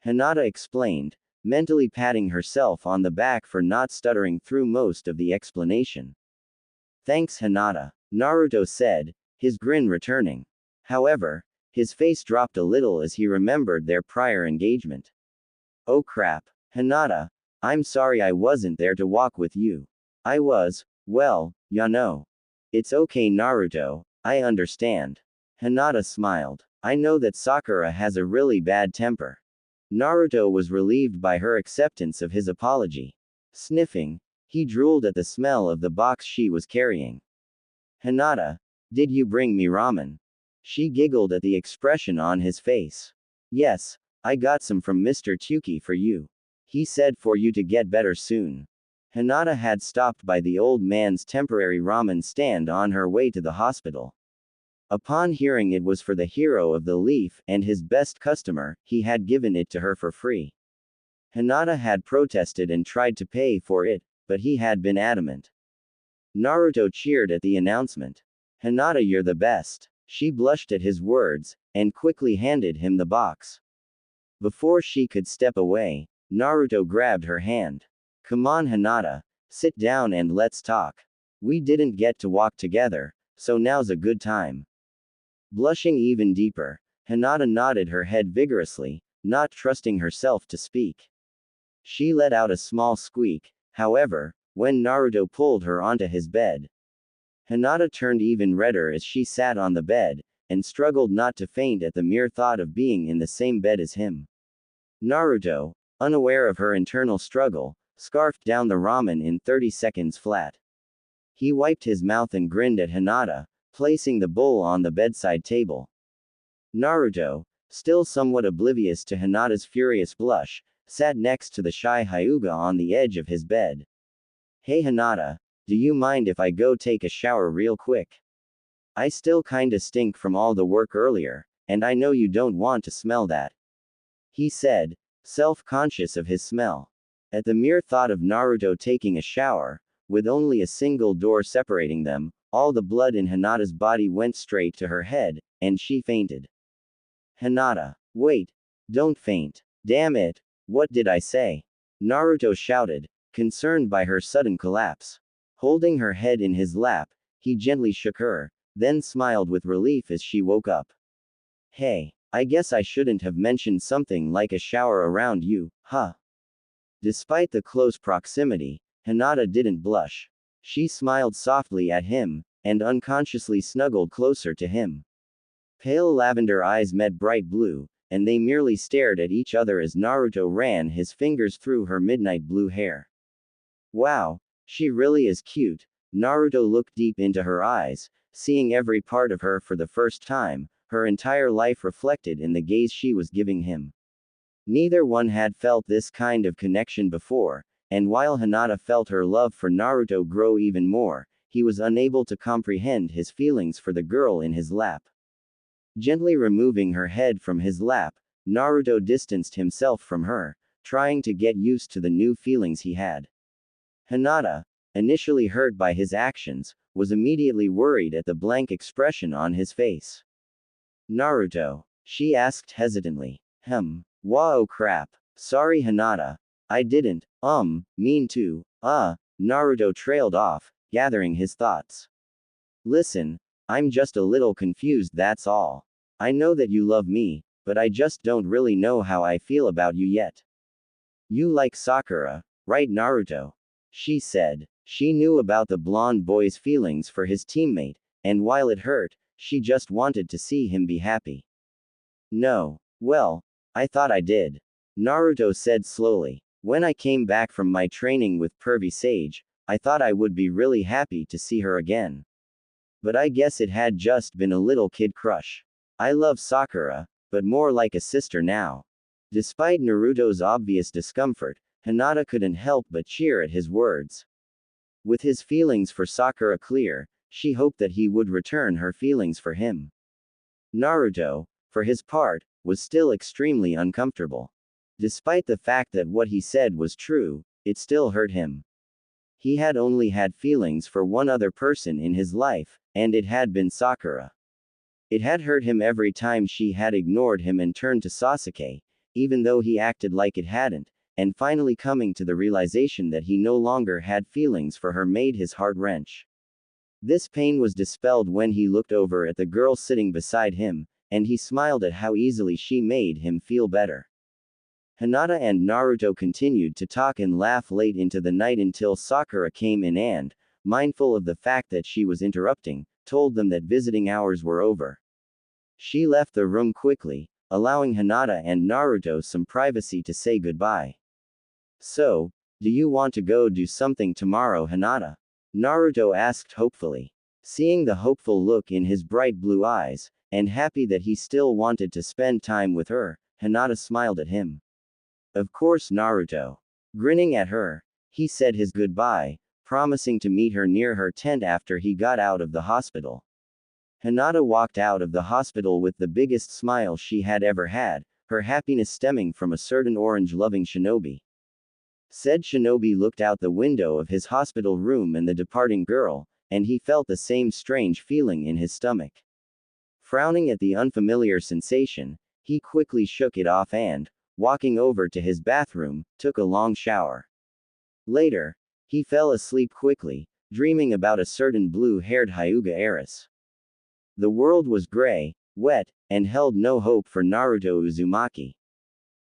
Hinata explained, mentally patting herself on the back for not stuttering through most of the explanation. Thanks Hinata, Naruto said, his grin returning. However, his face dropped a little as he remembered their prior engagement. Oh crap, Hinata, I'm sorry I wasn't there to walk with you. I was, well, ya know. It's okay Naruto, I understand. Hinata smiled. I know that Sakura has a really bad temper. Naruto was relieved by her acceptance of his apology. Sniffing, he drooled at the smell of the box she was carrying. Hinata, did you bring me ramen? She giggled at the expression on his face. Yes, I got some from Mr. Tuki for you. He said for you to get better soon. Hinata had stopped by the old man's temporary ramen stand on her way to the hospital. Upon hearing it was for the hero of the leaf and his best customer, he had given it to her for free. Hinata had protested and tried to pay for it, but he had been adamant. Naruto cheered at the announcement. Hinata, you're the best. She blushed at his words, and quickly handed him the box. Before she could step away, Naruto grabbed her hand. Come on Hinata, sit down and let's talk. We didn't get to walk together, so now's a good time. Blushing even deeper, Hinata nodded her head vigorously, not trusting herself to speak. She let out a small squeak, however, when Naruto pulled her onto his bed. Hinata turned even redder as she sat on the bed, and struggled not to faint at the mere thought of being in the same bed as him. Naruto, unaware of her internal struggle, scarfed down the ramen in 30 seconds flat. He wiped his mouth and grinned at Hinata, placing the bowl on the bedside table. Naruto, still somewhat oblivious to Hinata's furious blush, sat next to the shy Hyuga on the edge of his bed. Hey Hinata, do you mind if I go take a shower real quick? I still kinda stink from all the work earlier, and I know you don't want to smell that. He said, self-conscious of his smell. At the mere thought of Naruto taking a shower, with only a single door separating them, all the blood in Hinata's body went straight to her head, and she fainted. Hinata, wait. Don't faint. Damn it. What did I say? Naruto shouted, concerned by her sudden collapse. Holding her head in his lap, he gently shook her, then smiled with relief as she woke up. Hey, I guess I shouldn't have mentioned something like a shower around you, huh? Despite the close proximity, Hinata didn't blush. She smiled softly at him, and unconsciously snuggled closer to him. Pale lavender eyes met bright blue, and they merely stared at each other as Naruto ran his fingers through her midnight blue hair. Wow, she really is cute. Naruto looked deep into her eyes, seeing every part of her for the first time, her entire life reflected in the gaze she was giving him. Neither one had felt this kind of connection before, and while Hinata felt her love for Naruto grow even more, he was unable to comprehend his feelings for the girl in his lap. Gently removing her head from his lap, Naruto distanced himself from her, trying to get used to the new feelings he had. Hinata, initially hurt by his actions, was immediately worried at the blank expression on his face. Naruto, she asked hesitantly. Wow crap. Sorry Hinata. I didn't, mean to, Naruto trailed off, gathering his thoughts. Listen, I'm just a little confused that's all. I know that you love me, but I just don't really know how I feel about you yet. You like Sakura, right Naruto? She said. She knew about the blonde boy's feelings for his teammate, and while it hurt, she just wanted to see him be happy. No. Well, I thought I did. Naruto said slowly. When I came back from my training with Pervy Sage, I thought I would be really happy to see her again. But I guess it had just been a little kid crush. I love Sakura, but more like a sister now. Despite Naruto's obvious discomfort, Hinata couldn't help but cheer at his words. With his feelings for Sakura clear, she hoped that he would return her feelings for him. Naruto, for his part, was still extremely uncomfortable. Despite the fact that what he said was true, it still hurt him. He had only had feelings for one other person in his life, and it had been Sakura. It had hurt him every time she had ignored him and turned to Sasuke, even though he acted like it hadn't, and finally coming to the realization that he no longer had feelings for her made his heart wrench. This pain was dispelled when he looked over at the girl sitting beside him, and he smiled at how easily she made him feel better. Hinata and Naruto continued to talk and laugh late into the night until Sakura came in and, mindful of the fact that she was interrupting, told them that visiting hours were over. She left the room quickly, allowing Hinata and Naruto some privacy to say goodbye. So, do you want to go do something tomorrow, Hinata? Naruto asked hopefully. Seeing the hopeful look in his bright blue eyes, and happy that he still wanted to spend time with her, Hinata smiled at him. Of course, Naruto. Grinning at her, he said his goodbye, promising to meet her near her tent after he got out of the hospital. Hinata walked out of the hospital with the biggest smile she had ever had, her happiness stemming from a certain orange-loving shinobi. Said shinobi looked out the window of his hospital room and the departing girl, and he felt the same strange feeling in his stomach. Frowning at the unfamiliar sensation, he quickly shook it off and, walking over to his bathroom, took a long shower. Later, he fell asleep quickly, dreaming about a certain blue-haired Hyuga heiress. The world was gray, wet, and held no hope for Naruto Uzumaki.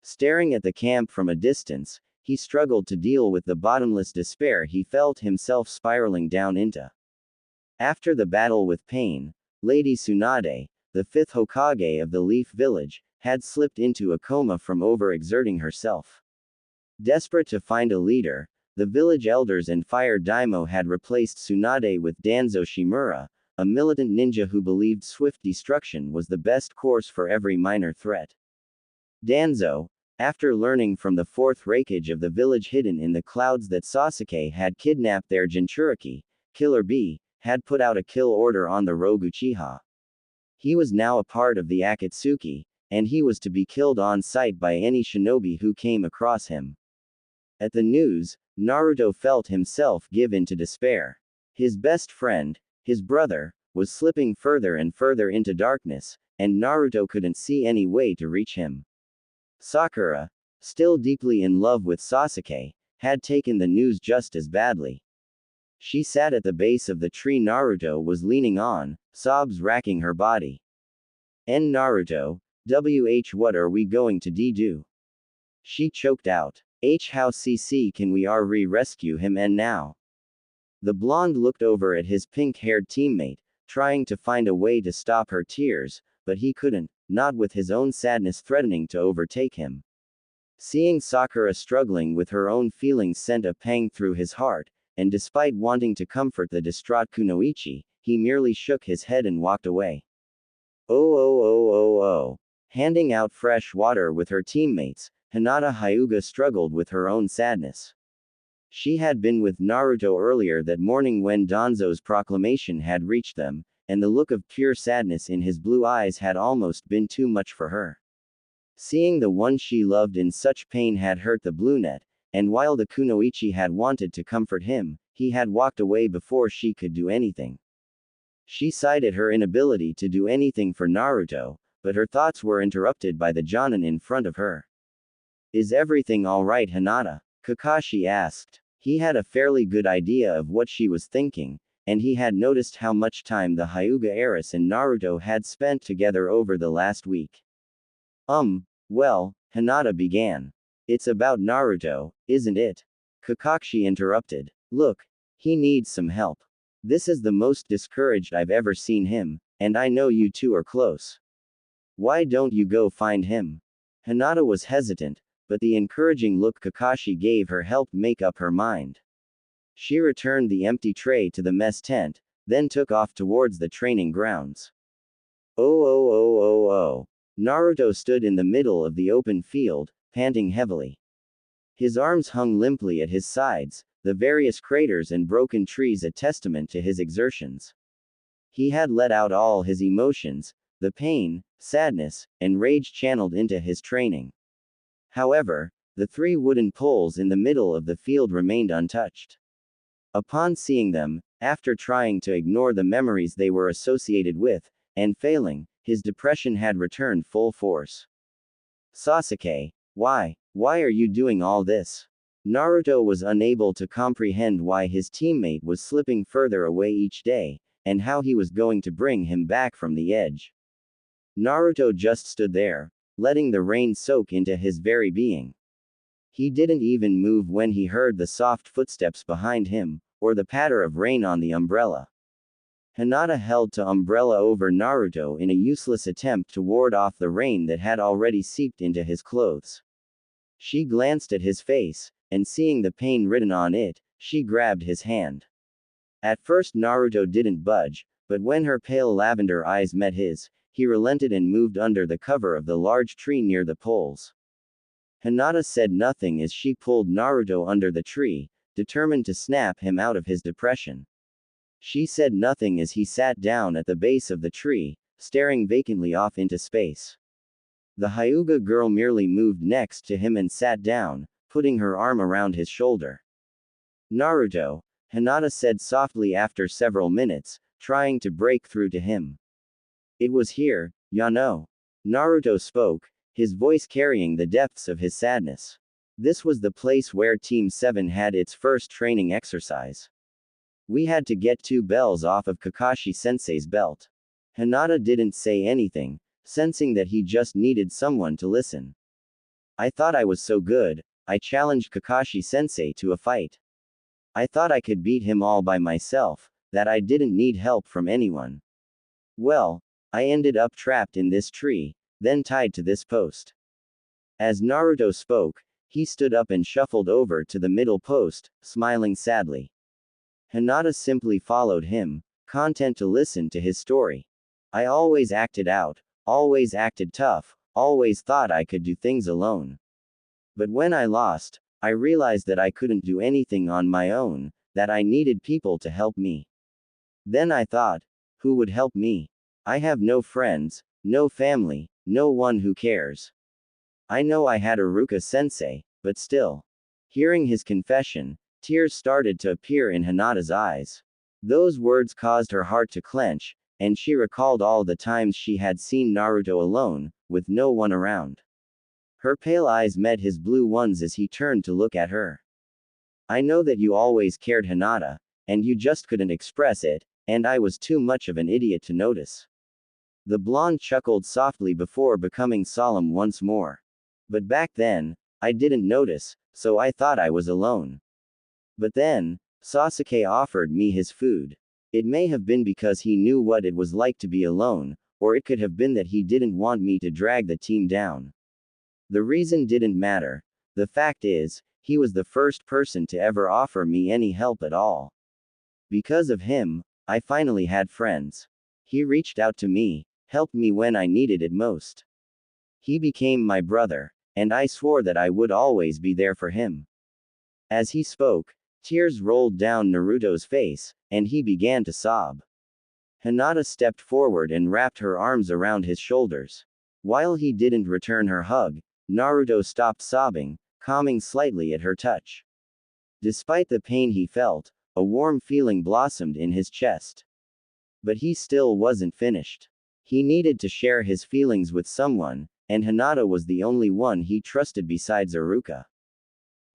Staring at the camp from a distance, he struggled to deal with the bottomless despair he felt himself spiraling down into. After the battle with Pain, Lady Tsunade, the fifth Hokage of the Leaf Village, had slipped into a coma from overexerting herself. Desperate to find a leader, the village elders and Fire Daimyo had replaced Tsunade with Danzo Shimura, a militant ninja who believed swift destruction was the best course for every minor threat. Danzo, after learning from the fourth Raikage of the village hidden in the clouds that Sasuke had kidnapped their Jinchuriki, Killer Bee, had put out a kill order on the rogue Uchiha. He was now a part of the Akatsuki, and he was to be killed on sight by any shinobi who came across him. At the news, Naruto felt himself give in to despair. His best friend, his brother, was slipping further and further into darkness, and Naruto couldn't see any way to reach him. Sakura, still deeply in love with Sasuke, had taken the news just as badly. She sat at the base of the tree Naruto was leaning on, sobs racking her body. Naruto, what are we going to do? She choked out. How cc can we rescue him now? The blonde looked over at his pink-haired teammate, trying to find a way to stop her tears, but he couldn't, not with his own sadness threatening to overtake him. Seeing Sakura struggling with her own feelings sent a pang through his heart, and despite wanting to comfort the distraught Kunoichi, he merely shook his head and walked away. Oh. Handing out fresh water with her teammates, Hinata Hyuga struggled with her own sadness. She had been with Naruto earlier that morning when Danzo's proclamation had reached them, and the look of pure sadness in his blue eyes had almost been too much for her. Seeing the one she loved in such pain had hurt the brunette, and while the Kunoichi had wanted to comfort him, he had walked away before she could do anything. She sighed at her inability to do anything for Naruto, but her thoughts were interrupted by the Jonin in front of her. Is everything alright, Hinata? Kakashi asked. He had a fairly good idea of what she was thinking, and he had noticed how much time the Hyuga heiress and Naruto had spent together over the last week. Well, Hinata began. It's about Naruto, isn't it? Kakashi interrupted. Look, he needs some help. This is the most discouraged I've ever seen him, and I know you two are close. Why don't you go find him? Hinata was hesitant, but the encouraging look Kakashi gave her helped make up her mind. She returned the empty tray to the mess tent, then took off towards the training grounds. Oh. Naruto stood in the middle of the open field, panting heavily. His arms hung limply at his sides, the various craters and broken trees a testament to his exertions. He had let out all his emotions, the pain, sadness, and rage channeled into his training. However, the 3 wooden poles in the middle of the field remained untouched. Upon seeing them, after trying to ignore the memories they were associated with, and failing, his depression had returned full force. Sasuke, why are you doing all this? Naruto was unable to comprehend why his teammate was slipping further away each day, and how he was going to bring him back from the edge. Naruto just stood there, letting the rain soak into his very being. He didn't even move when he heard the soft footsteps behind him, or the patter of rain on the umbrella. Hinata held the umbrella over Naruto in a useless attempt to ward off the rain that had already seeped into his clothes. She glanced at his face, and seeing the pain written on it, she grabbed his hand. At first Naruto didn't budge, but when her pale lavender eyes met his, he relented and moved under the cover of the large tree near the poles. Hinata said nothing as she pulled Naruto under the tree, determined to snap him out of his depression. She said nothing as he sat down at the base of the tree, staring vacantly off into space. The Hyuga girl merely moved next to him and sat down, putting her arm around his shoulder. Naruto, Hinata said softly after several minutes, trying to break through to him. It was here, Yano. Naruto spoke, his voice carrying the depths of his sadness. This was the place where Team 7 had its first training exercise. We had to get 2 bells off of Kakashi-sensei's belt. Hinata didn't say anything, sensing that he just needed someone to listen. I thought I was so good, I challenged Kakashi-sensei to a fight. I thought I could beat him all by myself, that I didn't need help from anyone. Well, I ended up trapped in this tree, then tied to this post. As Naruto spoke, he stood up and shuffled over to the middle post, smiling sadly. Hinata simply followed him, content to listen to his story. I always acted out, always acted tough, always thought I could do things alone. But when I lost, I realized that I couldn't do anything on my own, that I needed people to help me. Then I thought, who would help me? I have no friends, no family, no one who cares. I know I had Iruka-sensei, but still. Hearing his confession, tears started to appear in Hinata's eyes. Those words caused her heart to clench, and she recalled all the times she had seen Naruto alone, with no one around. Her pale eyes met his blue ones as he turned to look at her. I know that you always cared, Hinata, and you just couldn't express it, and I was too much of an idiot to notice. The blonde chuckled softly before becoming solemn once more. But back then, I didn't notice, so I thought I was alone. But then, Sasuke offered me his food. It may have been because he knew what it was like to be alone, or it could have been that he didn't want me to drag the team down. The reason didn't matter. The fact is, he was the first person to ever offer me any help at all. Because of him, I finally had friends. He reached out to me, helped me when I needed it most. He became my brother, and I swore that I would always be there for him. As he spoke, tears rolled down Naruto's face, and he began to sob. Hinata stepped forward and wrapped her arms around his shoulders. While he didn't return her hug, Naruto stopped sobbing, calming slightly at her touch. Despite the pain he felt, a warm feeling blossomed in his chest. But he still wasn't finished. He needed to share his feelings with someone, and Hinata was the only one he trusted besides Iruka.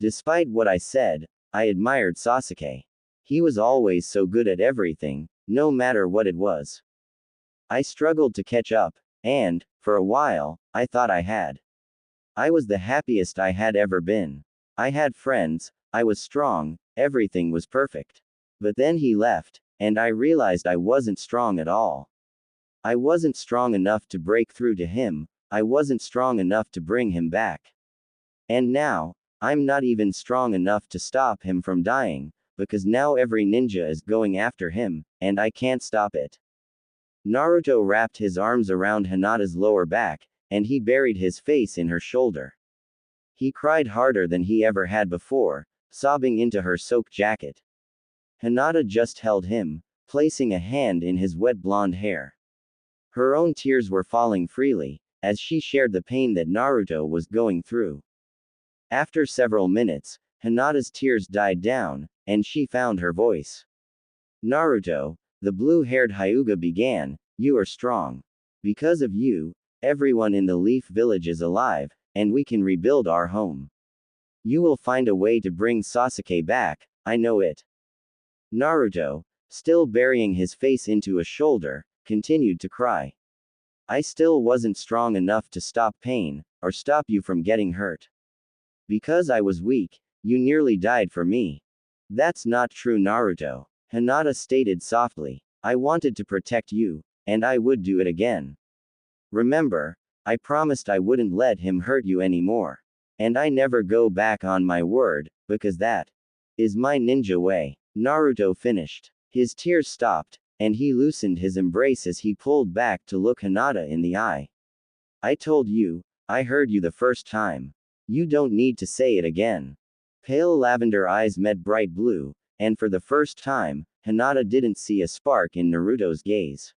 Despite what I said, I admired Sasuke. He was always so good at everything, no matter what it was. I struggled to catch up, and, for a while, I thought I had. I was the happiest I had ever been. I had friends, I was strong, everything was perfect. But then he left, and I realized I wasn't strong at all. I wasn't strong enough to break through to him, I wasn't strong enough to bring him back. And now, I'm not even strong enough to stop him from dying, because now every ninja is going after him, and I can't stop it. Naruto wrapped his arms around Hinata's lower back, and he buried his face in her shoulder. He cried harder than he ever had before, sobbing into her soaked jacket. Hinata just held him, placing a hand in his wet blonde hair. Her own tears were falling freely, as she shared the pain that Naruto was going through. After several minutes, Hinata's tears died down, and she found her voice. Naruto, the blue-haired Hyuga began, you are strong. Because of you, everyone in the Leaf Village is alive, and we can rebuild our home. You will find a way to bring Sasuke back, I know it. Naruto, still burying his face into a shoulder, continued to cry. I still wasn't strong enough to stop pain, or stop you from getting hurt. Because I was weak, you nearly died for me. That's not true, Naruto, Hinata stated softly. I wanted to protect you, and I would do it again. Remember, I promised I wouldn't let him hurt you anymore. And I never go back on my word, because that is my ninja way. Naruto finished. His tears stopped, and he loosened his embrace as he pulled back to look Hinata in the eye. I told you, I heard you the first time. You don't need to say it again. Pale lavender eyes met bright blue, and for the first time, Hinata didn't see a spark in Naruto's gaze.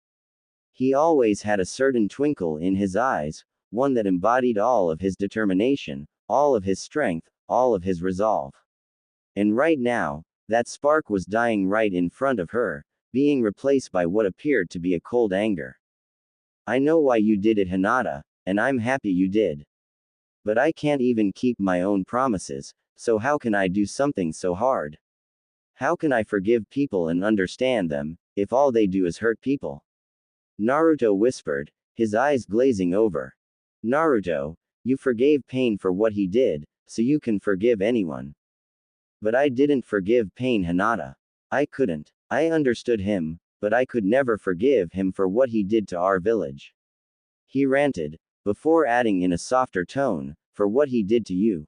He always had a certain twinkle in his eyes, one that embodied all of his determination, all of his strength, all of his resolve. And right now, that spark was dying right in front of her, being replaced by what appeared to be a cold anger. I know why you did it, Hinata, and I'm happy you did. But I can't even keep my own promises, so how can I do something so hard? How can I forgive people and understand them, if all they do is hurt people? Naruto whispered, his eyes glazing over. Naruto, you forgave Pain for what he did, so you can forgive anyone. But I didn't forgive Pain, Hinata. I couldn't. I understood him, but I could never forgive him for what he did to our village. He ranted, before adding in a softer tone, for what he did to you.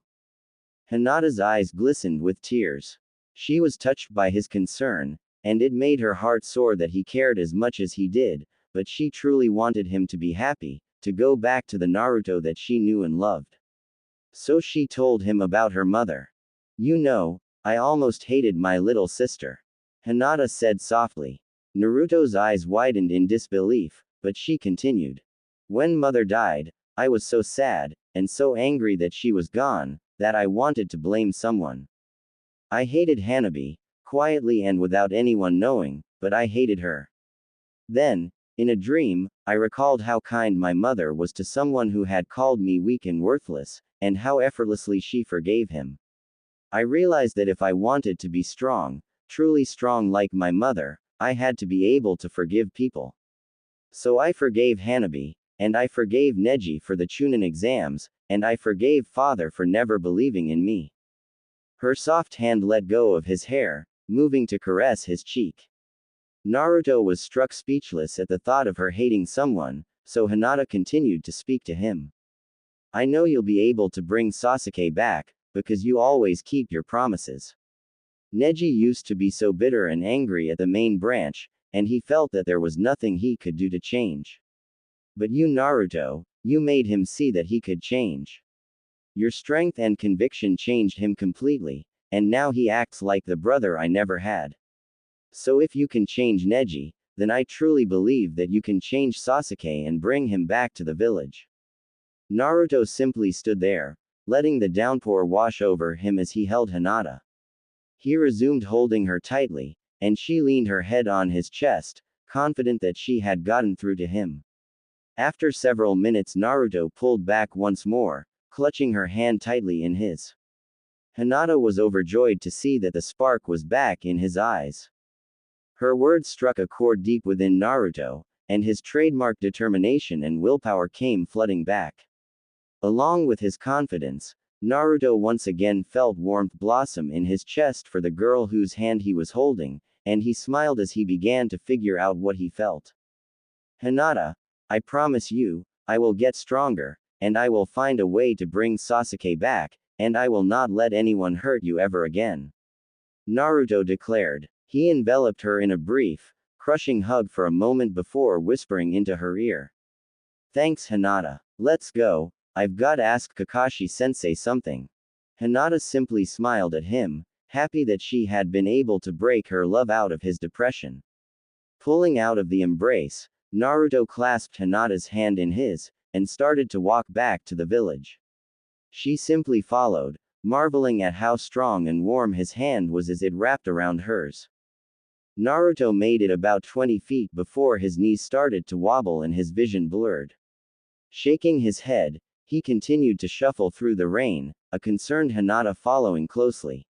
Hinata's eyes glistened with tears. She was touched by his concern, and it made her heart sore that he cared as much as he did, but she truly wanted him to be happy, to go back to the Naruto that she knew and loved. So she told him about her mother. You know, I almost hated my little sister. Hinata said softly. Naruto's eyes widened in disbelief, but she continued. When mother died, I was so sad, and so angry that she was gone, that I wanted to blame someone. I hated Hanabi, quietly and without anyone knowing, but I hated her. Then, in a dream, I recalled how kind my mother was to someone who had called me weak and worthless, and how effortlessly she forgave him. I realized that if I wanted to be strong, truly strong like my mother, I had to be able to forgive people. So I forgave Hanabi, and I forgave Neji for the Chunin exams, and I forgave father for never believing in me. Her soft hand let go of his hair, moving to caress his cheek. Naruto was struck speechless at the thought of her hating someone, so Hinata continued to speak to him. I know you'll be able to bring Sasuke back, because you always keep your promises. Neji used to be so bitter and angry at the main branch, and he felt that there was nothing he could do to change. But you, Naruto, you made him see that he could change. Your strength and conviction changed him completely, and now he acts like the brother I never had. So if you can change Neji, then I truly believe that you can change Sasuke and bring him back to the village. Naruto simply stood there, letting the downpour wash over him as he held Hinata. He resumed holding her tightly, and she leaned her head on his chest, confident that she had gotten through to him. After several minutes, Naruto pulled back once more, clutching her hand tightly in his. Hinata was overjoyed to see that the spark was back in his eyes. Her words struck a chord deep within Naruto, and his trademark determination and willpower came flooding back. Along with his confidence, Naruto once again felt warmth blossom in his chest for the girl whose hand he was holding, and he smiled as he began to figure out what he felt. Hinata, I promise you, I will get stronger, and I will find a way to bring Sasuke back, and I will not let anyone hurt you ever again. Naruto declared. He enveloped her in a brief, crushing hug for a moment before whispering into her ear. Thanks, Hinata. Let's go, I've got to ask Kakashi-sensei something. Hinata simply smiled at him, happy that she had been able to break her love out of his depression. Pulling out of the embrace, Naruto clasped Hinata's hand in his, and started to walk back to the village. She simply followed, marveling at how strong and warm his hand was as it wrapped around hers. Naruto made it about 20 feet before his knees started to wobble and his vision blurred. Shaking his head, he continued to shuffle through the rain, a concerned Hinata following closely.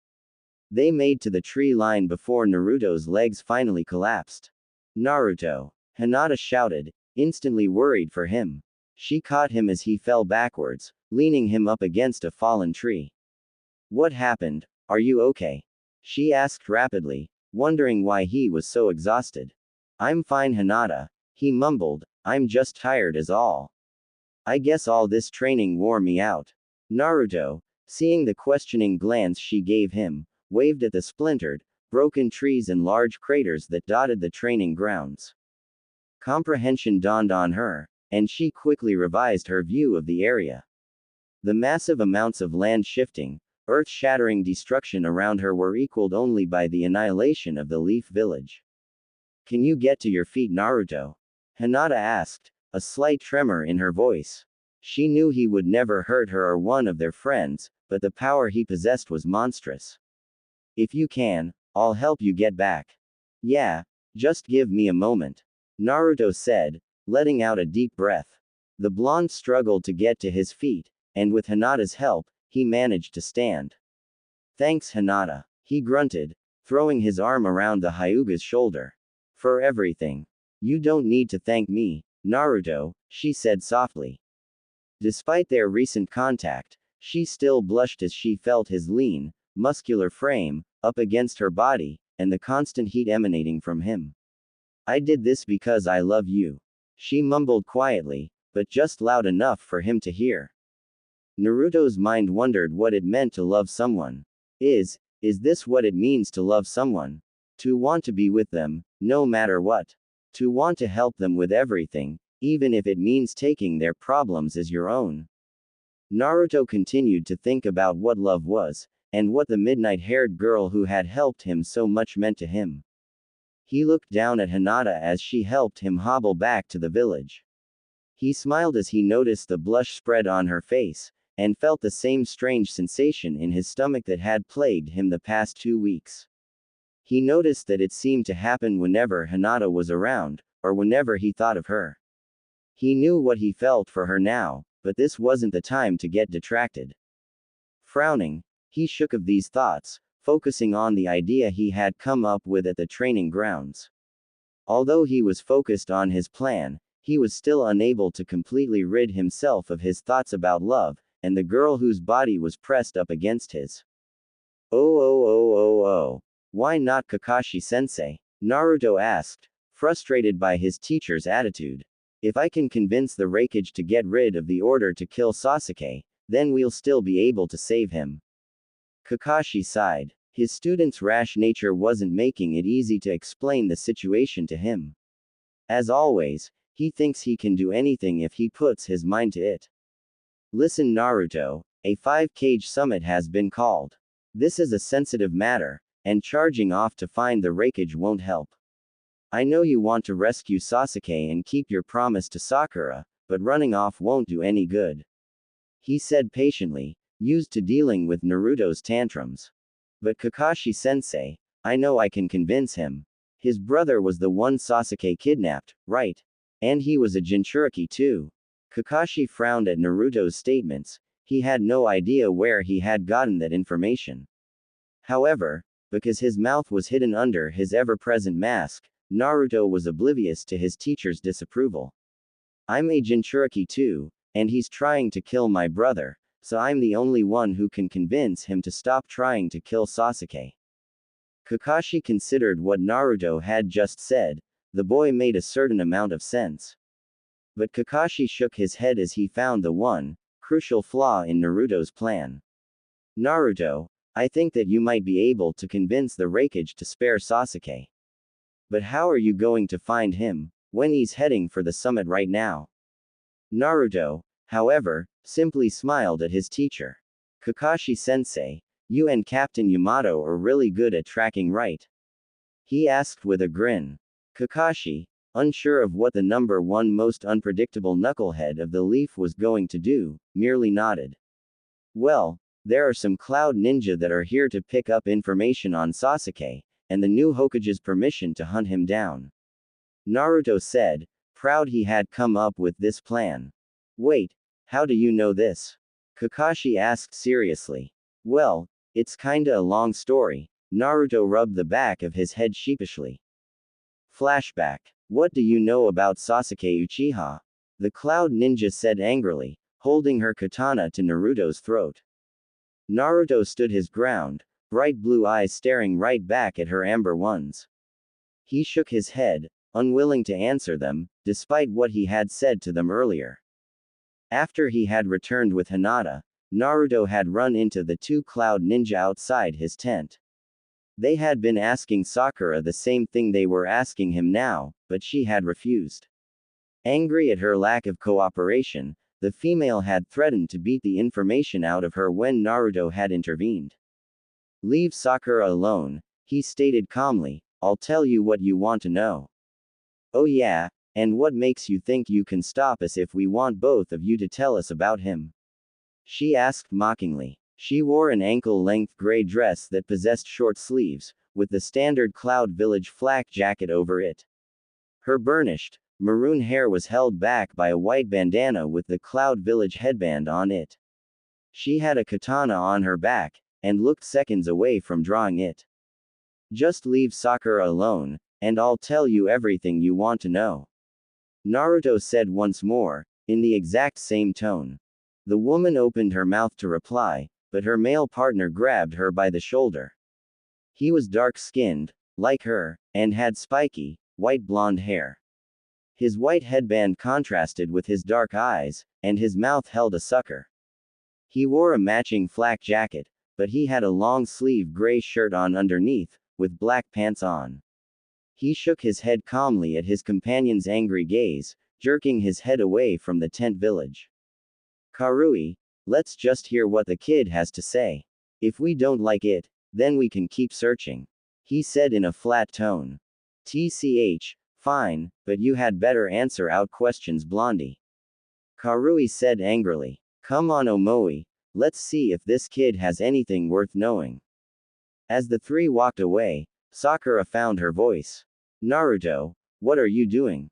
They made to the tree line before Naruto's legs finally collapsed. Naruto! Hinata shouted, instantly worried for him. She caught him as he fell backwards, leaning him up against a fallen tree. What happened? Are you okay? She asked rapidly, wondering why he was so exhausted. I'm fine, Hinata, he mumbled, I'm just tired is all. I guess all this training wore me out. Naruto, seeing the questioning glance she gave him, waved at the splintered, broken trees and large craters that dotted the training grounds. Comprehension dawned on her, and she quickly revised her view of the area. The massive amounts of land shifting, earth-shattering destruction around her were equaled only by the annihilation of the Leaf Village. Can you get to your feet, Naruto? Hinata asked, a slight tremor in her voice. She knew he would never hurt her or one of their friends, but the power he possessed was monstrous. If you can, I'll help you get back. Yeah, just give me a moment. Naruto said, letting out a deep breath. The blonde struggled to get to his feet, and with Hinata's help, he managed to stand. Thanks, Hinata, he grunted, throwing his arm around the Hyuga's shoulder. For everything. You don't need to thank me, Naruto, she said softly. Despite their recent contact, she still blushed as she felt his lean, muscular frame, up against her body, and the constant heat emanating from him. I did this because I love you. She mumbled quietly, but just loud enough for him to hear. Naruto's mind wondered what it meant to love someone. Is this what it means to love someone? To want to be with them, no matter what. To want to help them with everything, even if it means taking their problems as your own. Naruto continued to think about what love was, and what the midnight-haired girl who had helped him so much meant to him. He looked down at Hinata as she helped him hobble back to the village. He smiled as he noticed the blush spread on her face, and felt the same strange sensation in his stomach that had plagued him the past 2 weeks. He noticed that it seemed to happen whenever Hinata was around, or whenever he thought of her. He knew what he felt for her now, but this wasn't the time to get detracted. Frowning, he shook of these thoughts, focusing on the idea he had come up with at the training grounds. Although he was focused on his plan, he was still unable to completely rid himself of his thoughts about love, and the girl whose body was pressed up against his. Oh. Why not Kakashi-sensei? Naruto asked, frustrated by his teacher's attitude. If I can convince the Raikage to get rid of the order to kill Sasuke, then we'll still be able to save him. Kakashi sighed. His student's rash nature wasn't making it easy to explain the situation to him. As always, he thinks he can do anything if he puts his mind to it. Listen, Naruto, a 5-cage summit has been called. This is a sensitive matter, and charging off to find the Raikage won't help. I know you want to rescue Sasuke and keep your promise to Sakura, but running off won't do any good. He said patiently, used to dealing with Naruto's tantrums. But Kakashi-sensei, I know I can convince him. His brother was the one Sasuke kidnapped, right? And he was a Jinchuriki too. Kakashi frowned at Naruto's statements. He had no idea where he had gotten that information. However, because his mouth was hidden under his ever-present mask, Naruto was oblivious to his teacher's disapproval. I'm a Jinchuriki too, and he's trying to kill my brother, so I'm the only one who can convince him to stop trying to kill Sasuke. Kakashi considered what Naruto had just said, the boy made a certain amount of sense. But Kakashi shook his head as he found the one crucial flaw in Naruto's plan. Naruto, I think that you might be able to convince the Raikage to spare Sasuke. But how are you going to find him, when he's heading for the summit right now? Naruto, however, simply smiled at his teacher. Kakashi-sensei, you and Captain Yamato are really good at tracking, right? He asked with a grin. Kakashi, unsure of what the number one most unpredictable knucklehead of the leaf was going to do, merely nodded. Well, there are some cloud ninja that are here to pick up information on Sasuke, and the new Hokage's permission to hunt him down. Naruto said, proud he had come up with this plan. Wait, how do you know this? Kakashi asked seriously. Well, it's kinda a long story. Naruto rubbed the back of his head sheepishly. Flashback. What do you know about Sasuke Uchiha? The cloud ninja said angrily, holding her katana to Naruto's throat. Naruto stood his ground, bright blue eyes staring right back at her amber ones. He shook his head, unwilling to answer them, despite what he had said to them earlier. After he had returned with Hinata, Naruto had run into the two cloud ninja outside his tent. They had been asking Sakura the same thing they were asking him now, but she had refused. Angry at her lack of cooperation, the female had threatened to beat the information out of her when Naruto had intervened. Leave Sakura alone, he stated calmly, I'll tell you what you want to know. Oh yeah, and what makes you think you can stop us if we want both of you to tell us about him? She asked mockingly. She wore an ankle-length gray dress that possessed short sleeves, with the standard Cloud Village flak jacket over it. Her burnished, maroon hair was held back by a white bandana with the Cloud Village headband on it. She had a katana on her back, and looked seconds away from drawing it. Just leave Sakura alone, and I'll tell you everything you want to know. Naruto said once more, in the exact same tone. The woman opened her mouth to reply, but her male partner grabbed her by the shoulder. He was dark-skinned, like her, and had spiky, white blonde hair. His white headband contrasted with his dark eyes, and his mouth held a sucker. He wore a matching flak jacket, but he had a long-sleeve gray shirt on underneath, with black pants on. He shook his head calmly at his companion's angry gaze, jerking his head away from the tent village. Karui, let's just hear what the kid has to say. If we don't like it, then we can keep searching. He said in a flat tone. TCH, fine, but you had better answer out questions, Blondie. Karui said angrily. Come on, Omoi, let's see if this kid has anything worth knowing. As the three walked away, Sakura found her voice. Naruto, what are you doing?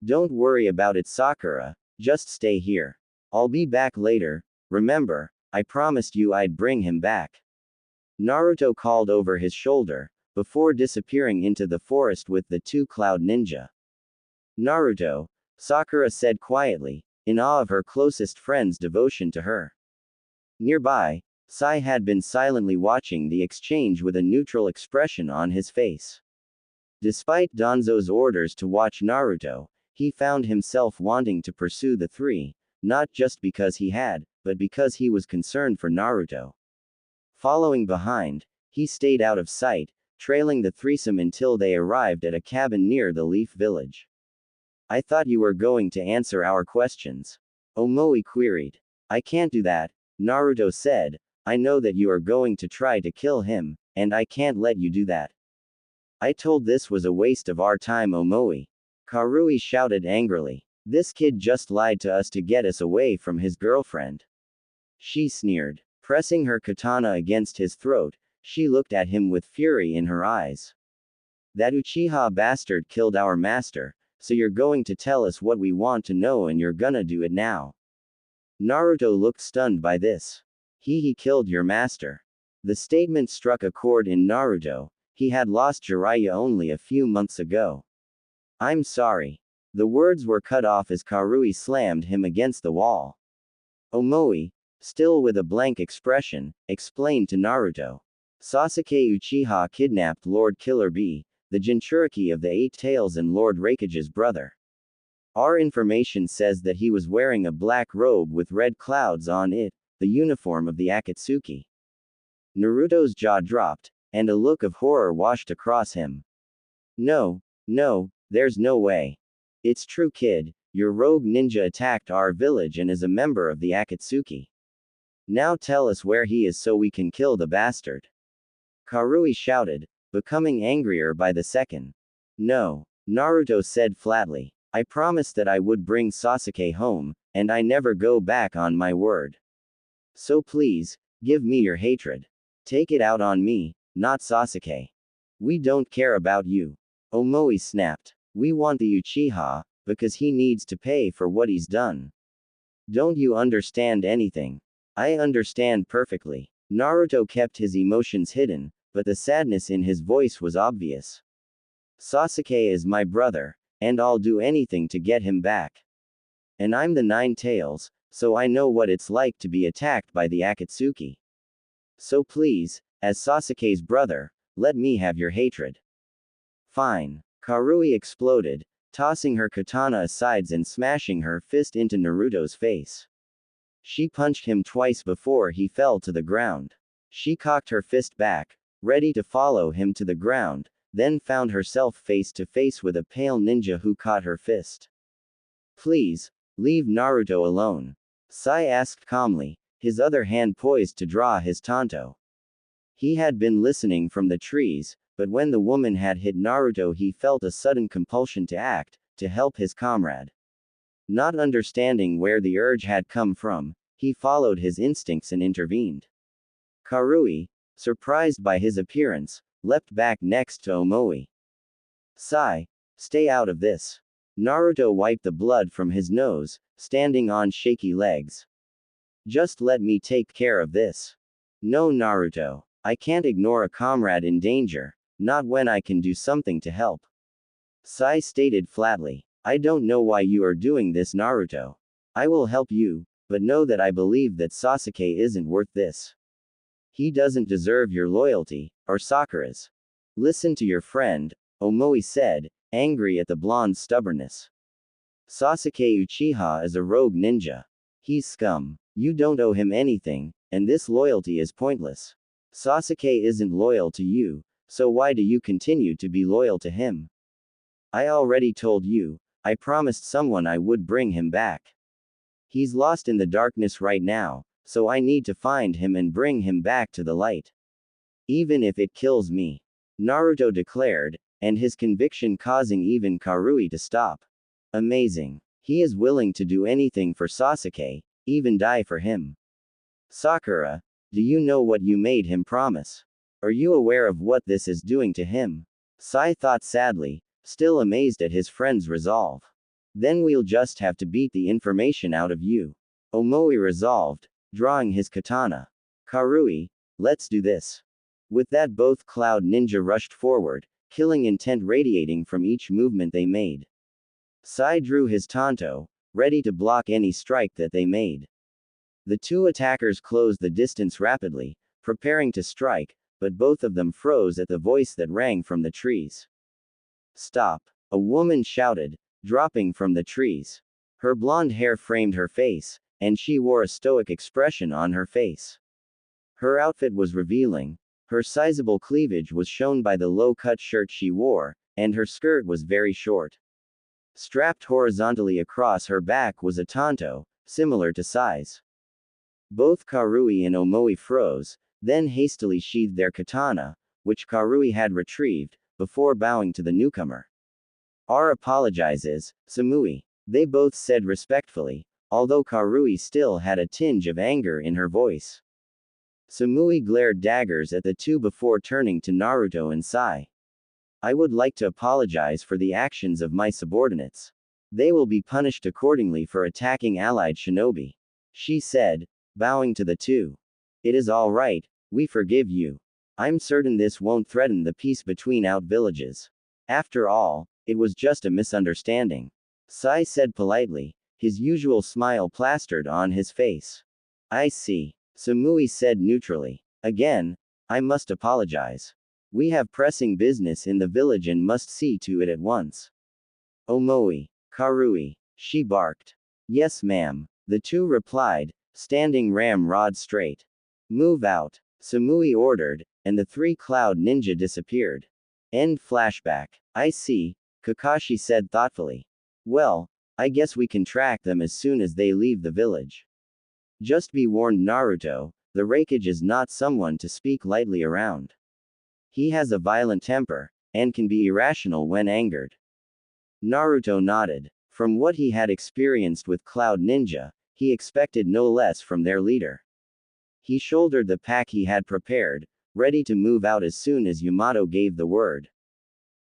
Don't worry about it, Sakura, just stay here. I'll be back later. Remember, I promised you I'd bring him back. Naruto called over his shoulder, before disappearing into the forest with the two cloud ninja. Naruto, Sakura said quietly, in awe of her closest friend's devotion to her. Nearby, Sai had been silently watching the exchange with a neutral expression on his face. Despite Danzo's orders to watch Naruto, he found himself wanting to pursue the three, not just because he had, but because he was concerned for Naruto. Following behind, he stayed out of sight, trailing the threesome until they arrived at a cabin near the Leaf Village. I thought you were going to answer our questions. Omoi queried. I can't do that, Naruto said. I know that you are going to try to kill him, and I can't let you do that. I told this was a waste of our time, Omoi. Karui shouted angrily. This kid just lied to us to get us away from his girlfriend. She sneered. Pressing her katana against his throat, she looked at him with fury in her eyes. That Uchiha bastard killed our master, so you're going to tell us what we want to know and you're gonna do it now. Naruto looked stunned by this. He killed your master. The statement struck a chord in Naruto. He had lost Jiraiya only a few months ago. I'm sorry. The words were cut off as Karui slammed him against the wall. Omoi, still with a blank expression, explained to Naruto. Sasuke Uchiha kidnapped Lord Killer Bee, the Jinchuriki of the Eight Tails and Lord Raikage's brother. Our information says that he was wearing a black robe with red clouds on it, the uniform of the Akatsuki. Naruto's jaw dropped, and a look of horror washed across him. No, there's no way. It's true, kid, your rogue ninja attacked our village and is a member of the Akatsuki. Now tell us where he is so we can kill the bastard. Karui shouted, becoming angrier by the second. No, Naruto said flatly. I promised that I would bring Sasuke home, and I never go back on my word. So please, give me your hatred. Take it out on me, not Sasuke. We don't care about you. Omoi snapped. We want the Uchiha, because he needs to pay for what he's done. Don't you understand anything? I understand perfectly. Naruto kept his emotions hidden, but the sadness in his voice was obvious. Sasuke is my brother, and I'll do anything to get him back. And I'm the Nine Tails, so I know what it's like to be attacked by the Akatsuki. So please, as Sasuke's brother, let me have your hatred. Fine. Karui exploded, tossing her katana aside and smashing her fist into Naruto's face. She punched him twice before he fell to the ground. She cocked her fist back, ready to follow him to the ground, then found herself face to face with a pale ninja who caught her fist. Please, leave Naruto alone. Sai asked calmly, his other hand poised to draw his tanto. He had been listening from the trees, but when the woman had hit Naruto he felt a sudden compulsion to act, to help his comrade. Not understanding where the urge had come from, he followed his instincts and intervened. Karui, surprised by his appearance, leapt back next to Omoi. Sai, stay out of this. Naruto wiped the blood from his nose, standing on shaky legs. Just let me take care of this. No, Naruto, I can't ignore a comrade in danger, not when I can do something to help. Sai stated flatly. I don't know why you are doing this, Naruto. I will help you, but know that I believe that Sasuke isn't worth this. He doesn't deserve your loyalty, or Sakura's. Listen to your friend, Omoi said, angry at the blonde's stubbornness. Sasuke Uchiha is a rogue ninja. He's scum. You don't owe him anything, and this loyalty is pointless. Sasuke isn't loyal to you, so why do you continue to be loyal to him? I already told you, I promised someone I would bring him back. He's lost in the darkness right now, so I need to find him and bring him back to the light. Even if it kills me. Naruto declared, and his conviction causing even Karui to stop. Amazing. He is willing to do anything for Sasuke, even die for him. Sakura, do you know what you made him promise? Are you aware of what this is doing to him? Sai thought sadly, still amazed at his friend's resolve. Then we'll just have to beat the information out of you. Omoi resolved, drawing his katana. Karui, let's do this. With that both Cloud Ninja rushed forward, killing intent radiating from each movement they made. Sai drew his tanto, ready to block any strike that they made. The two attackers closed the distance rapidly, preparing to strike, but both of them froze at the voice that rang from the trees. Stop! A woman shouted, dropping from the trees. Her blonde hair framed her face, and she wore a stoic expression on her face. Her outfit was revealing. Her sizable cleavage was shown by the low-cut shirt she wore, and her skirt was very short. Strapped horizontally across her back was a tanto, similar to Sai's. Both Karui and Omoi froze, then hastily sheathed their katana, which Karui had retrieved, before bowing to the newcomer. Our apologizes, Samui, they both said respectfully, although Karui still had a tinge of anger in her voice. Samui glared daggers at the two before turning to Naruto and Sai. I would like to apologize for the actions of my subordinates. They will be punished accordingly for attacking allied shinobi. She said, bowing to the two. It is all right, we forgive you. I'm certain this won't threaten the peace between out villages. After all, it was just a misunderstanding. Sai said politely, his usual smile plastered on his face. I see. Samui said neutrally. Again, I must apologize. We have pressing business in the village and must see to it at once. Omoi. Karui. She barked. Yes, ma'am. The two replied, standing ramrod straight. Move out. Samui ordered, and the three cloud ninja disappeared. End flashback. I see, Kakashi said thoughtfully. Well, I guess we can track them as soon as they leave the village. Just be warned, Naruto, the Raikage is not someone to speak lightly around. He has a violent temper, and can be irrational when angered. Naruto nodded. From what he had experienced with Cloud Ninja, he expected no less from their leader. He shouldered the pack he had prepared, ready to move out as soon as Yamato gave the word.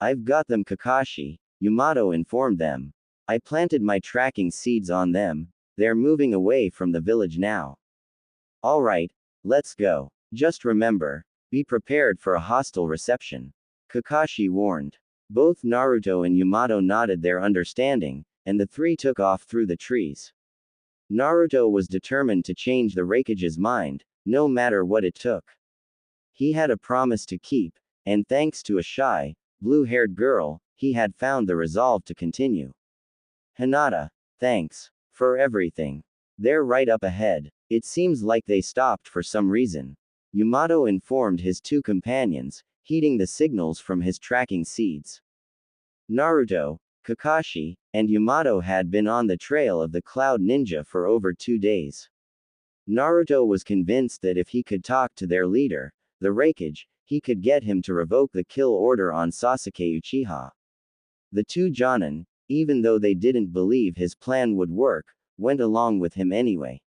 I've got them, Kakashi, Yamato informed them. I planted my tracking seeds on them, they're moving away from the village now. Alright, let's go. Just remember, be prepared for a hostile reception. Kakashi warned. Both Naruto and Yamato nodded their understanding, and the three took off through the trees. Naruto was determined to change the Raikage's mind, no matter what it took. He had a promise to keep, and thanks to a shy, blue-haired girl, he had found the resolve to continue. Hinata, thanks for everything. They're right up ahead. It seems like they stopped for some reason. Yamato informed his two companions, heeding the signals from his tracking seeds. Naruto, Kakashi, and Yamato had been on the trail of the Cloud Ninja for over 2 days. Naruto was convinced that if he could talk to their leader, the Raikage, he could get him to revoke the kill order on Sasuke Uchiha. The two Jonin, even though they didn't believe his plan would work, went along with him anyway.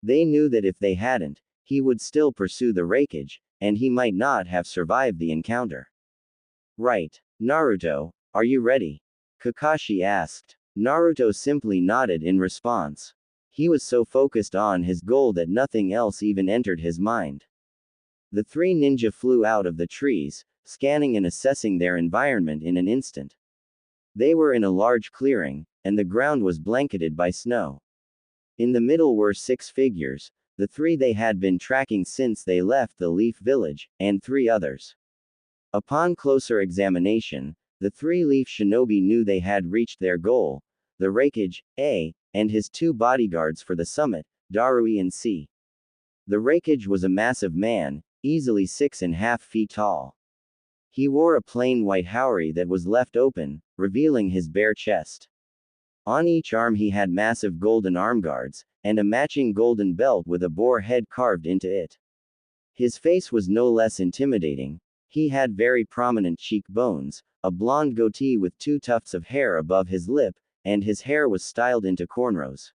They knew that if they hadn't, he would still pursue the Raikage, and he might not have survived the encounter. Right. Naruto, are you ready? Kakashi asked. Naruto simply nodded in response. He was so focused on his goal that nothing else even entered his mind. The three ninja flew out of the trees, scanning and assessing their environment in an instant. They were in a large clearing, and the ground was blanketed by snow. In the middle were 6 figures, the 3 they had been tracking since they left the Leaf Village, and 3 others. Upon closer examination, the 3 Leaf Shinobi knew they had reached their goal, the Raikage, A, and his 2 bodyguards for the summit, Darui and C. The Raikage was a massive man, easily 6.5 feet tall. He wore a plain white haori that was left open, revealing his bare chest. On each arm he had massive golden armguards, and a matching golden belt with a boar head carved into it. His face was no less intimidating. He had very prominent cheekbones, a blonde goatee with 2 tufts of hair above his lip, and his hair was styled into cornrows.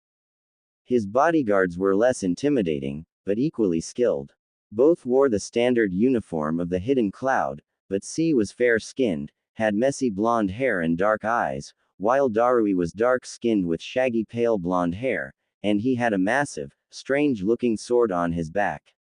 His bodyguards were less intimidating, but equally skilled. Both wore the standard uniform of the Hidden Cloud, but C was fair-skinned, had messy blonde hair and dark eyes, while Darui was dark-skinned with shaggy pale blonde hair, and he had a massive, strange-looking sword on his back.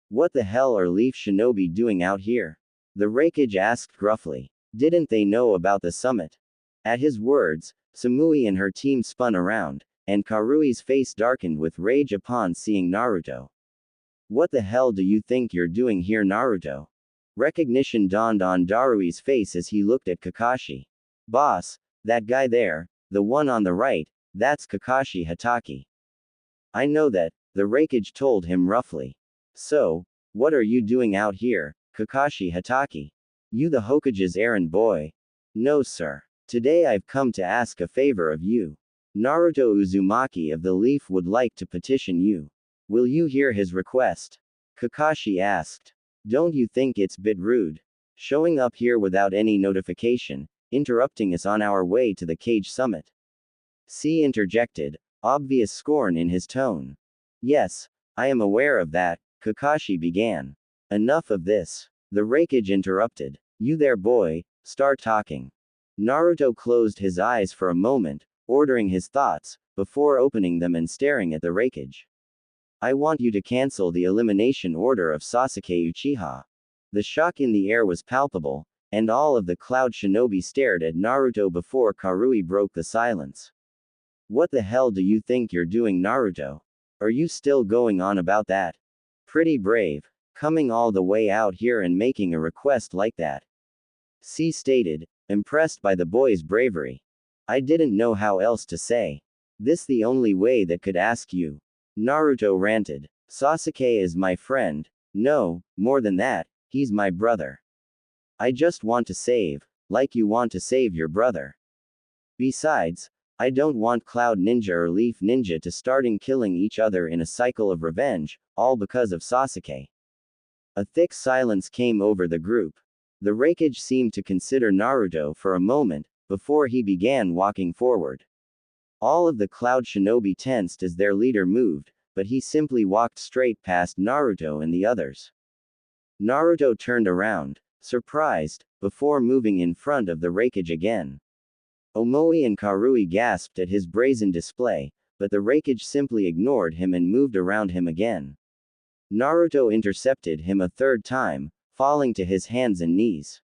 What the hell are Leaf Shinobi doing out here? The Raikage asked gruffly. Didn't they know about the summit? At his words, Samui and her team spun around, and Karui's face darkened with rage upon seeing Naruto. What the hell do you think you're doing here, Naruto? Recognition dawned on Darui's face as he looked at Kakashi. Boss, that guy there, the one on the right, that's Kakashi Hatake. I know that, the Raikage told him roughly. So, what are you doing out here, Kakashi Hatake? You the Hokage's errand boy? No sir. Today I've come to ask a favor of you. Naruto Uzumaki of the Leaf would like to petition you. Will you hear his request? Kakashi asked. Don't you think it's bit rude? Showing up here without any notification, interrupting us on our way to the cage summit. C interjected, obvious scorn in his tone. Yes, I am aware of that, Kakashi began. Enough of this. The Raikage interrupted. You there boy, start talking. Naruto closed his eyes for a moment, ordering his thoughts, before opening them and staring at the Raikage. I want you to cancel the elimination order of Sasuke Uchiha. The shock in the air was palpable, and all of the Cloud Shinobi stared at Naruto before Karui broke the silence. What the hell do you think you're doing, Naruto? Are you still going on about that? Pretty brave. Coming all the way out here and making a request like that. C stated, impressed by the boy's bravery. I didn't know how else to say. This the only way that could ask you. Naruto ranted. Sasuke is my friend. No, more than that, he's my brother. I just want to save, like you want to save your brother. Besides, I don't want Cloud Ninja or Leaf Ninja to starting killing each other in a cycle of revenge, all because of Sasuke. A thick silence came over the group. The Raikage seemed to consider Naruto for a moment, before he began walking forward. All of the Cloud Shinobi tensed as their leader moved, but he simply walked straight past Naruto and the others. Naruto turned around, surprised, before moving in front of the Raikage again. Omoi and Karui gasped at his brazen display, but the Raikage simply ignored him and moved around him again. Naruto intercepted him a third time, falling to his hands and knees.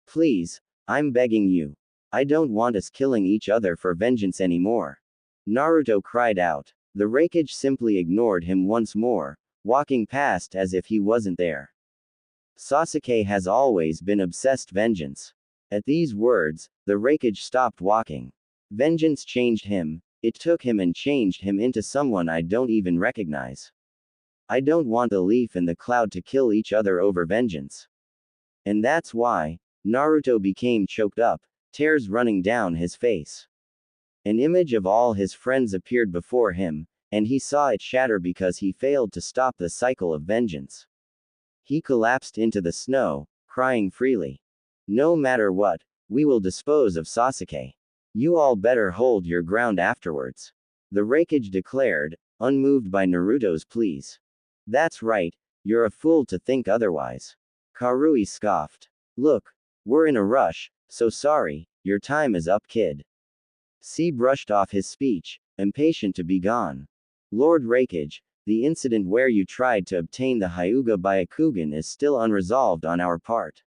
Please, I'm begging you. I don't want us killing each other for vengeance anymore. Naruto cried out. The Raikage simply ignored him once more, walking past as if he wasn't there. Sasuke has always been obsessed vengeance. At these words, the Raikage stopped walking. Vengeance changed him, it took him and changed him into someone I don't even recognize. I don't want the Leaf and the Cloud to kill each other over vengeance. And that's why, Naruto became choked up, tears running down his face. An image of all his friends appeared before him, and he saw it shatter because he failed to stop the cycle of vengeance. He collapsed into the snow, crying freely. No matter what, we will dispose of Sasuke. You all better hold your ground afterwards. The Raikage declared, unmoved by Naruto's pleas. That's right, you're a fool to think otherwise. Karui scoffed. Look, we're in a rush, so sorry, your time is up, kid. C brushed off his speech, impatient to be gone. Lord Raikage, the incident where you tried to obtain the Hyuga Byakugan is still unresolved on our part.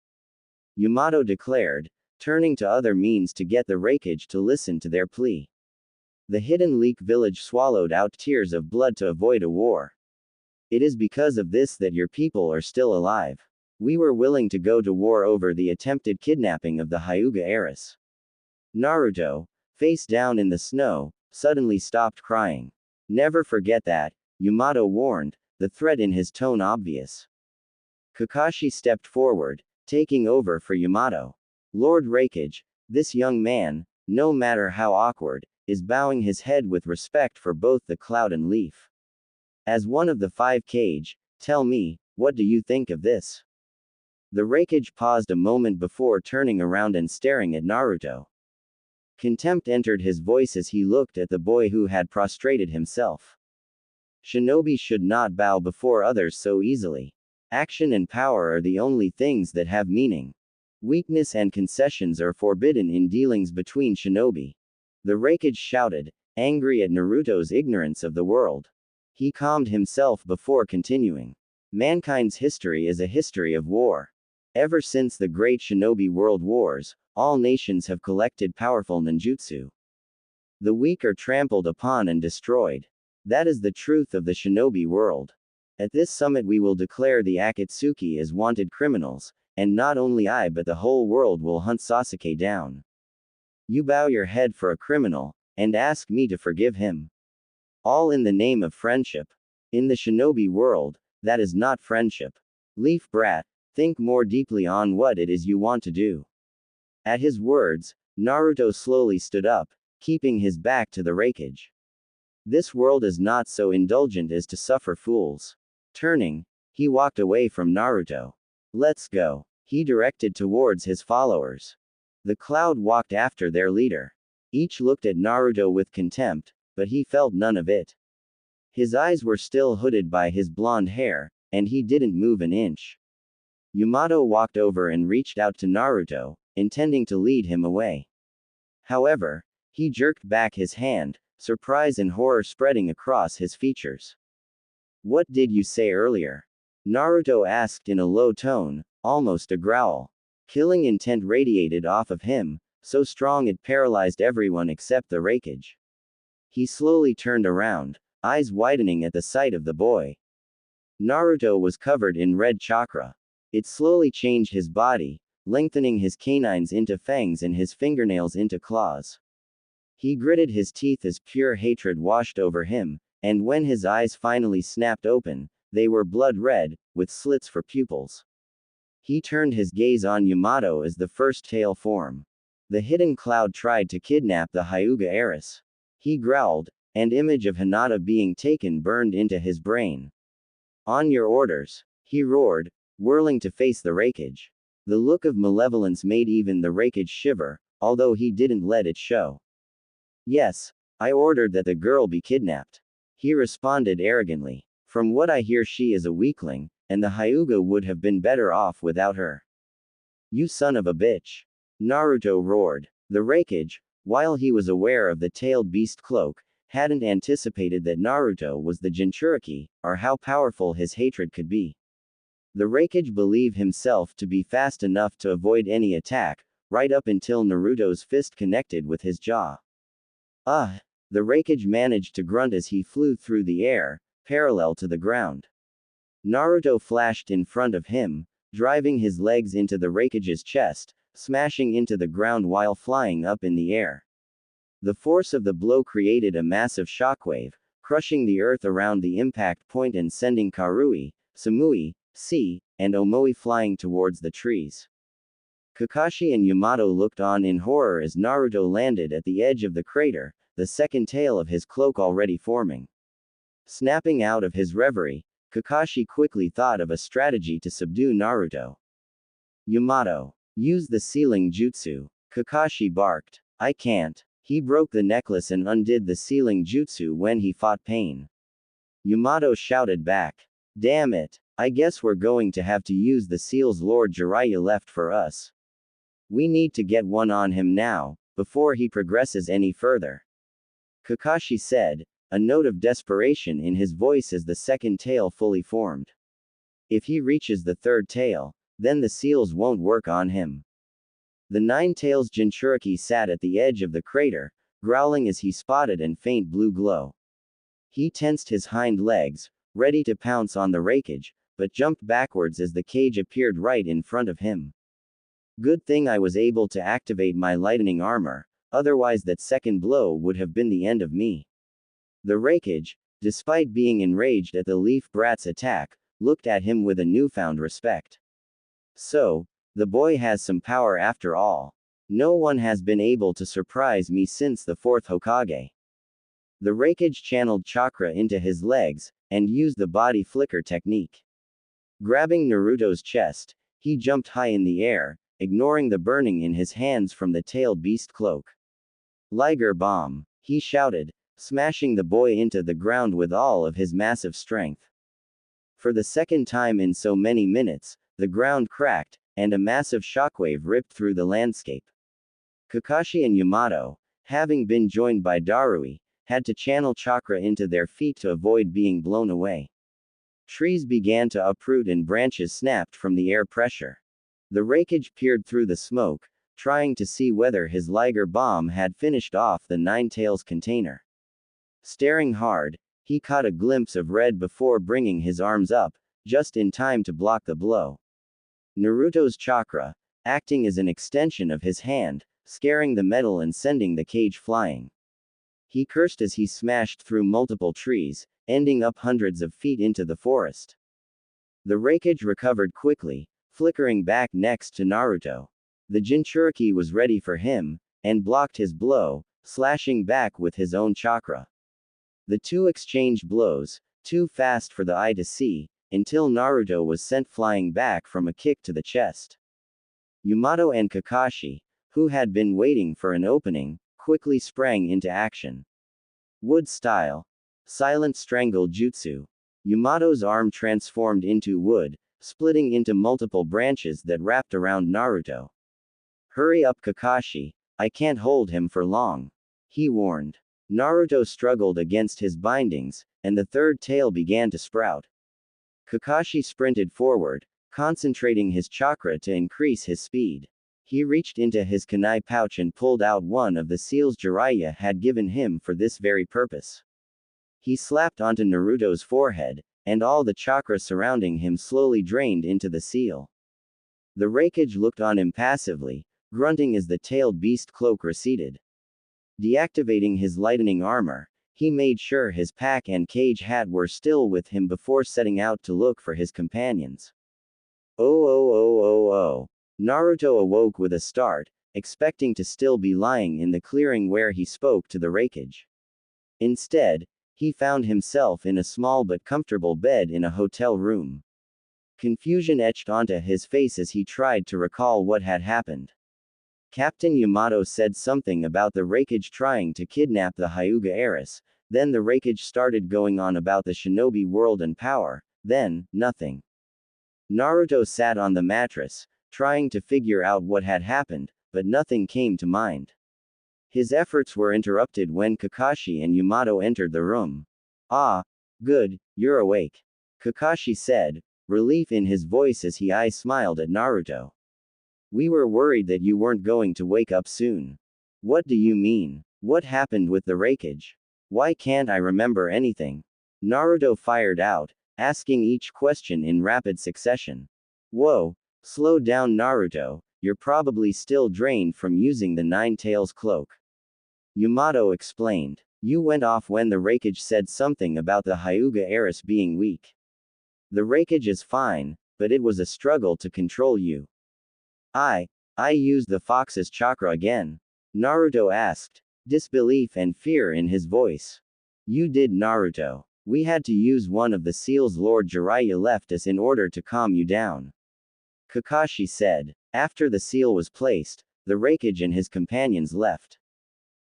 Yamato declared, turning to other means to get the Raikage to listen to their plea. The hidden Leek village swallowed out tears of blood to avoid a war. It is because of this that your people are still alive. We were willing to go to war over the attempted kidnapping of the Hyuga heiress. Naruto, face down in the snow, suddenly stopped crying. Never forget that, Yamato warned, the threat in his tone obvious. Kakashi stepped forward, taking over for Yamato. Lord Raikage, this young man, no matter how awkward, is bowing his head with respect for both the Cloud and Leaf. As one of the 5 Kage, tell me, what do you think of this? The Raikage paused a moment before turning around and staring at Naruto. Contempt entered his voice as he looked at the boy who had prostrated himself. Shinobi should not bow before others so easily. Action and power are the only things that have meaning. Weakness and concessions are forbidden in dealings between shinobi. The Raikage shouted, angry at Naruto's ignorance of the world. He calmed himself before continuing. Mankind's history is a history of war. Ever since the great shinobi world wars, all nations have collected powerful ninjutsu. The weak are trampled upon and destroyed. That is the truth of the shinobi world. At this summit we will declare the Akatsuki as wanted criminals, and not only I but the whole world will hunt Sasuke down. You bow your head for a criminal, and ask me to forgive him. All in the name of friendship. In the shinobi world, that is not friendship. Leaf brat, think more deeply on what it is you want to do. At his words, Naruto slowly stood up, keeping his back to the Raikage. This world is not so indulgent as to suffer fools. Turning, he walked away from Naruto. Let's go. He directed towards his followers. The Cloud walked after their leader. Each looked at Naruto with contempt, but he felt none of it. His eyes were still hooded by his blonde hair, and he didn't move an inch. Yamato walked over and reached out to Naruto, intending to lead him away. However, he jerked back his hand, surprise and horror spreading across his features. What did you say earlier? Naruto asked in a low tone, almost a growl. Killing intent radiated off of him, so strong it paralyzed everyone except the Raikage. He slowly turned around, eyes widening at the sight of the boy. Naruto was covered in red chakra. It slowly changed his body, lengthening his canines into fangs and his fingernails into claws. He gritted his teeth as pure hatred washed over him, and when his eyes finally snapped open, they were blood red, with slits for pupils. He turned his gaze on Yamato as the first tail formed. The hidden cloud tried to kidnap the Hyuga heiress. He growled, and image of Hinata being taken burned into his brain. On your orders, he roared, whirling to face the Raikage. The look of malevolence made even the Raikage shiver, although he didn't let it show. Yes, I ordered that the girl be kidnapped. He responded arrogantly. From what I hear, she is a weakling, and the Hyuga would have been better off without her. You son of a bitch! Naruto roared. The Raikage, while he was aware of the tailed beast cloak, hadn't anticipated that Naruto was the Jinchuriki, or how powerful his hatred could be. The Raikage believed himself to be fast enough to avoid any attack, right up until Naruto's fist connected with his jaw. The Raikage managed to grunt as he flew through the air, parallel to the ground. Naruto flashed in front of him, driving his legs into the Raikage's chest, smashing into the ground while flying up in the air. The force of the blow created a massive shockwave, crushing the earth around the impact point and sending Karui, Samui, C, and Omoi flying towards the trees. Kakashi and Yamato looked on in horror as Naruto landed at the edge of the crater, the second tail of his cloak already forming. Snapping out of his reverie, Kakashi quickly thought of a strategy to subdue Naruto. Yamato, use the sealing jutsu. Kakashi barked. I can't. He broke the necklace and undid the sealing jutsu when he fought pain. Yamato shouted back. Damn it, I guess we're going to have to use the seals Lord Jiraiya left for us. We need to get one on him now, before he progresses any further. Kakashi said, a note of desperation in his voice as the second tail fully formed. If he reaches the third tail, then the seals won't work on him. The Nine Tails Jinchuriki sat at the edge of the crater, growling as he spotted a faint blue glow. He tensed his hind legs, ready to pounce on the Raikage, but jumped backwards as the cage appeared right in front of him. Good thing I was able to activate my lightning armor, otherwise that second blow would have been the end of me. The Raikage, despite being enraged at the Leaf Brat's attack, looked at him with a newfound respect. So, the boy has some power after all. No one has been able to surprise me since the fourth Hokage. The Raikage channeled chakra into his legs, and used the body flicker technique. Grabbing Naruto's chest, he jumped high in the air, ignoring the burning in his hands from the tailed beast cloak. Liger Bomb, he shouted, smashing the boy into the ground with all of his massive strength. For the second time in so many minutes, the ground cracked, and a massive shockwave ripped through the landscape. Kakashi and Yamato, having been joined by Darui, had to channel chakra into their feet to avoid being blown away. Trees began to uproot and branches snapped from the air pressure. The Raikage peered through the smoke, trying to see whether his Liger Bomb had finished off the Nine Tails container. Staring hard, he caught a glimpse of red before bringing his arms up, just in time to block the blow. Naruto's chakra, acting as an extension of his hand, scaring the metal and sending the cage flying. He cursed as he smashed through multiple trees, ending up hundreds of feet into the forest. The Raikage recovered quickly, flickering back next to Naruto. The Jinchuriki was ready for him, and blocked his blow, slashing back with his own chakra. The two exchanged blows, too fast for the eye to see, until Naruto was sent flying back from a kick to the chest. Yamato and Kakashi, who had been waiting for an opening, quickly sprang into action. Wood style. Silent strangle jutsu. Yamato's arm transformed into wood, splitting into multiple branches that wrapped around Naruto. Hurry up, Kakashi, I can't hold him for long, he warned. Naruto struggled against his bindings, and the third tail began to sprout. Kakashi sprinted forward, concentrating his chakra to increase his speed. He reached into his kunai pouch and pulled out one of the seals Jiraiya had given him for this very purpose. He slapped onto Naruto's forehead, and all the chakra surrounding him slowly drained into the seal. The Raikage looked on impassively, grunting as the tailed beast cloak receded. Deactivating his lightning armor, he made sure his pack and cage hat were still with him before setting out to look for his companions. Oh. Naruto awoke with a start, expecting to still be lying in the clearing where he spoke to the Raikage. Instead, he found himself in a small but comfortable bed in a hotel room. Confusion etched onto his face as he tried to recall what had happened. Captain Yamato said something about the Raikage trying to kidnap the Hyuga heiress, then the Raikage started going on about the shinobi world and power, then, nothing. Naruto sat on the mattress, trying to figure out what had happened, but nothing came to mind. His efforts were interrupted when Kakashi and Yamato entered the room. Ah, good, you're awake, Kakashi said, relief in his voice as he smiled at Naruto. We were worried that you weren't going to wake up soon. What do you mean? What happened with the Raikage? Why can't I remember anything? Naruto fired out, asking each question in rapid succession. Whoa, slow down Naruto, you're probably still drained from using the Nine Tails cloak. Yamato explained. You went off when the Raikage said something about the Hyuga heiress being weak. The Raikage is fine, but it was a struggle to control you. I used the fox's chakra again. Naruto asked, disbelief and fear in his voice. You did, Naruto. We had to use one of the seals Lord Jiraiya left us in order to calm you down. Kakashi said. After the seal was placed, the Raikage and his companions left.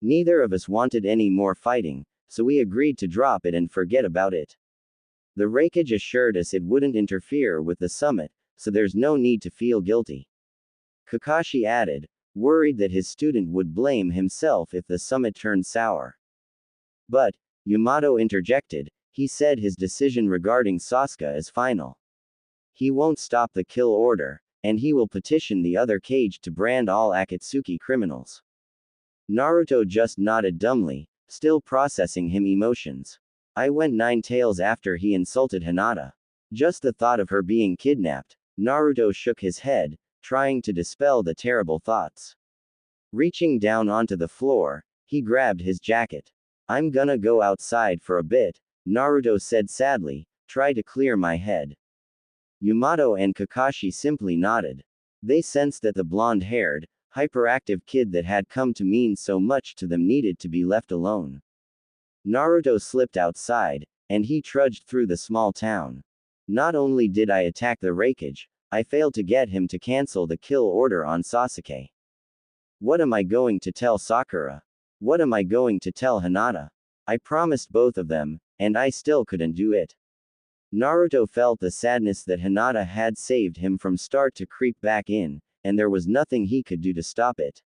Neither of us wanted any more fighting, so we agreed to drop it and forget about it. The Raikage assured us it wouldn't interfere with the summit, so there's no need to feel guilty. Kakashi added, worried that his student would blame himself if the summit turned sour. But, Yamato interjected, he said his decision regarding Sasuke is final. He won't stop the kill order, and he will petition the other cage to brand all Akatsuki criminals. Naruto just nodded dumbly, still processing his emotions. I went 9 tails after he insulted Hinata. Just the thought of her being kidnapped, Naruto shook his head, trying to dispel the terrible thoughts. Reaching down onto the floor, he grabbed his jacket. I'm gonna go outside for a bit, Naruto said sadly, try to clear my head. Yamato and Kakashi simply nodded. They sensed that the blonde-haired, hyperactive kid that had come to mean so much to them needed to be left alone. Naruto slipped outside, and he trudged through the small town. Not only did I attack the Raikage, I failed to get him to cancel the kill order on Sasuke. What am I going to tell Sakura? What am I going to tell Hinata? I promised both of them, and I still couldn't do it. Naruto felt the sadness that Hinata had saved him from start to creep back in, and there was nothing he could do to stop it.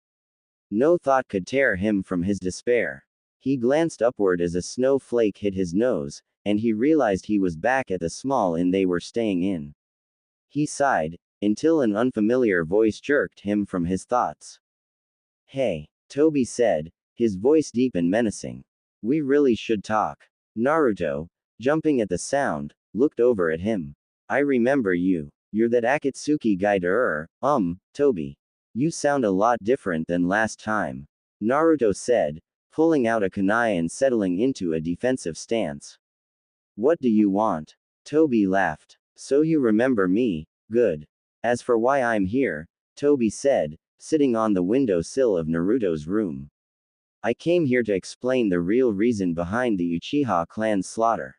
No thought could tear him from his despair. He glanced upward as a snowflake hit his nose, and he realized he was back at the small inn they were staying in. He sighed, until an unfamiliar voice jerked him from his thoughts. Hey, Toby said, his voice deep and menacing. We really should talk. Naruto, jumping at the sound, looked over at him. I remember you. You're that Akatsuki guy Toby. You sound a lot different than last time. Naruto said, pulling out a kunai and settling into a defensive stance. What do you want? Toby laughed. So you remember me, good. As for why I'm here, Toby said, sitting on the windowsill of Naruto's room. I came here to explain the real reason behind the Uchiha clan's slaughter.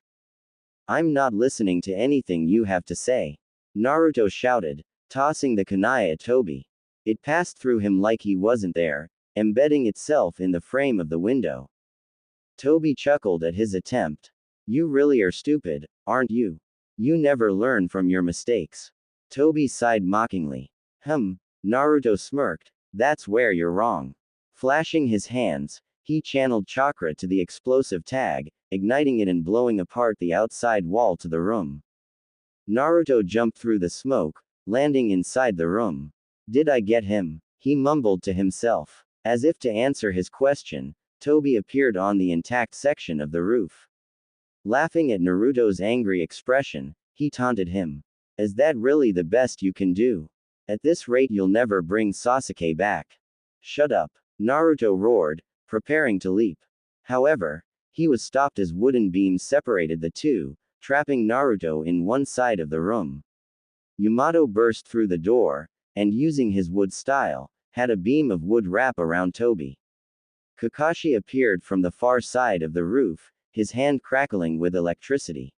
I'm not listening to anything you have to say. Naruto shouted, tossing the kunai at Toby. It passed through him like he wasn't there, embedding itself in the frame of the window. Toby chuckled at his attempt. You really are stupid, aren't you? You never learn from your mistakes. Toby sighed mockingly. Naruto smirked. That's where you're wrong. Flashing his hands, he channeled chakra to the explosive tag, igniting it and blowing apart the outside wall to the room. Naruto jumped through the smoke, landing inside the room. Did I get him? He mumbled to himself. As if to answer his question, Toby appeared on the intact section of the roof. Laughing at Naruto's angry expression, he taunted him. Is that really the best you can do? At this rate you'll never bring Sasuke back. Shut up. Naruto roared, preparing to leap. However, he was stopped as wooden beams separated the two, trapping Naruto in one side of the room. Yamato burst through the door, and using his wood style, had a beam of wood wrap around Toby. Kakashi appeared from the far side of the roof, his hand crackling with electricity.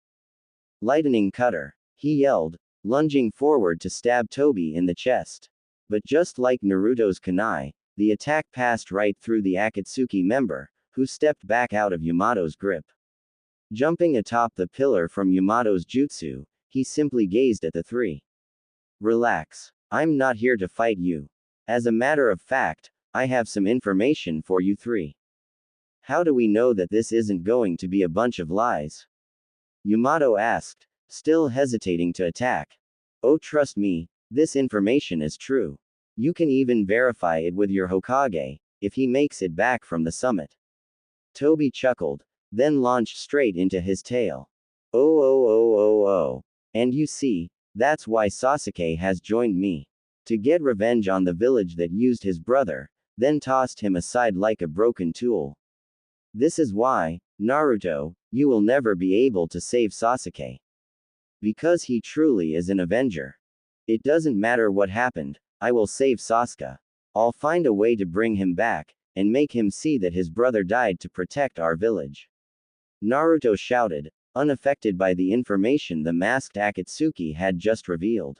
Lightning cutter, he yelled, lunging forward to stab Toby in the chest. But just like Naruto's kunai, the attack passed right through the Akatsuki member, who stepped back out of Yamato's grip. Jumping atop the pillar from Yamato's jutsu, he simply gazed at the three. Relax. I'm not here to fight you. As a matter of fact, I have some information for you three. How do we know that this isn't going to be a bunch of lies? Yamato asked, still hesitating to attack. Oh, trust me, this information is true. You can even verify it with your Hokage, if he makes it back from the summit. Toby chuckled, then launched straight into his tale. Oh. And you see, that's why Sasuke has joined me. To get revenge on the village that used his brother, then tossed him aside like a broken tool. This is why, Naruto, you will never be able to save Sasuke. Because he truly is an avenger. It doesn't matter what happened, I will save Sasuke. I'll find a way to bring him back, and make him see that his brother died to protect our village. Naruto shouted, unaffected by the information the masked Akatsuki had just revealed.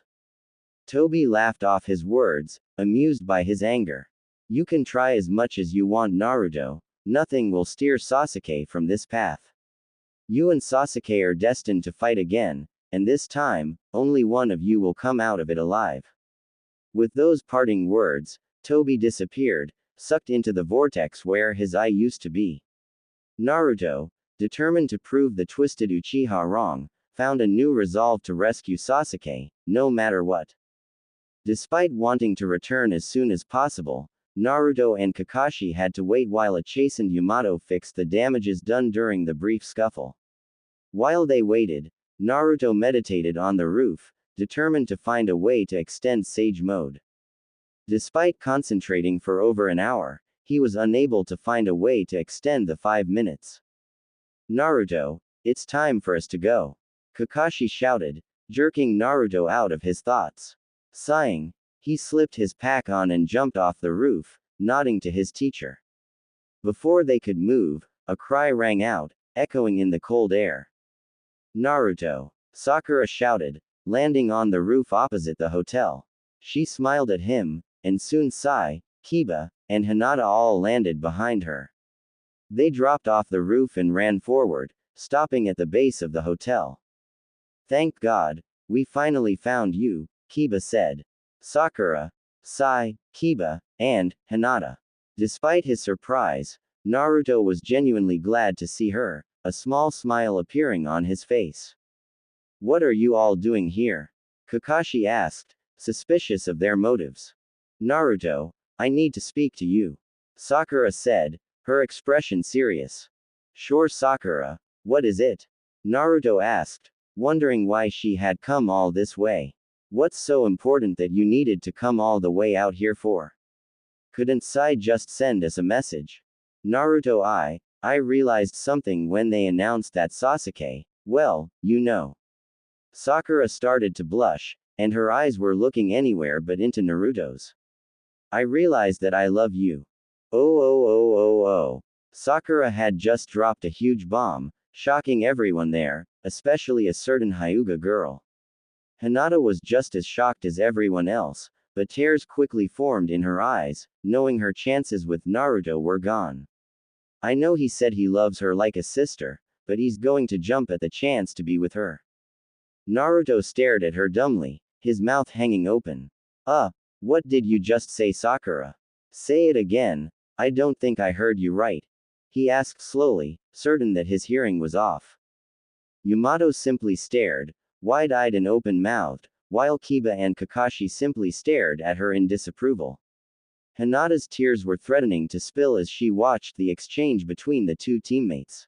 Toby laughed off his words, amused by his anger. You can try as much as you want, Naruto, nothing will steer Sasuke from this path. You and Sasuke are destined to fight again, and this time, only one of you will come out of it alive. With those parting words, Toby disappeared, sucked into the vortex where his eye used to be. Naruto, determined to prove the twisted Uchiha wrong, found a new resolve to rescue Sasuke, no matter what. Despite wanting to return as soon as possible, Naruto and Kakashi had to wait while a chastened Yamato fixed the damages done during the brief scuffle. While they waited, Naruto meditated on the roof, determined to find a way to extend Sage Mode. Despite concentrating for over an hour, he was unable to find a way to extend the 5 minutes. Naruto, it's time for us to go. Kakashi shouted, jerking Naruto out of his thoughts. Sighing, he slipped his pack on and jumped off the roof, nodding to his teacher. Before they could move, a cry rang out, echoing in the cold air. Naruto! Sakura shouted, landing on the roof opposite the hotel. She smiled at him, and soon Sai, Kiba, and Hinata all landed behind her. They dropped off the roof and ran forward, stopping at the base of the hotel. Thank God, we finally found you, Kiba said. Sakura, Sai, Kiba, and Hinata. Despite his surprise, Naruto was genuinely glad to see her, a small smile appearing on his face. What are you all doing here? Kakashi asked, suspicious of their motives. Naruto, I need to speak to you. Sakura said, her expression serious. Sure, Sakura, what is it? Naruto asked, wondering why she had come all this way. What's so important that you needed to come all the way out here for? Couldn't Sai just send us a message? Naruto, I realized something when they announced that Sasuke, well, you know. Sakura started to blush, and her eyes were looking anywhere but into Naruto's. I realized that I love you. Oh. Sakura had just dropped a huge bomb, shocking everyone there, especially a certain Hyuga girl. Hinata was just as shocked as everyone else, but tears quickly formed in her eyes, knowing her chances with Naruto were gone. I know he said he loves her like a sister, but he's going to jump at the chance to be with her. Naruto stared at her dumbly, his mouth hanging open. What did you just say, Sakura? Say it again, I don't think I heard you right. He asked slowly, certain that his hearing was off. Yamato simply stared, wide-eyed and open-mouthed, while Kiba and Kakashi simply stared at her in disapproval. Hinata's tears were threatening to spill as she watched the exchange between the two teammates.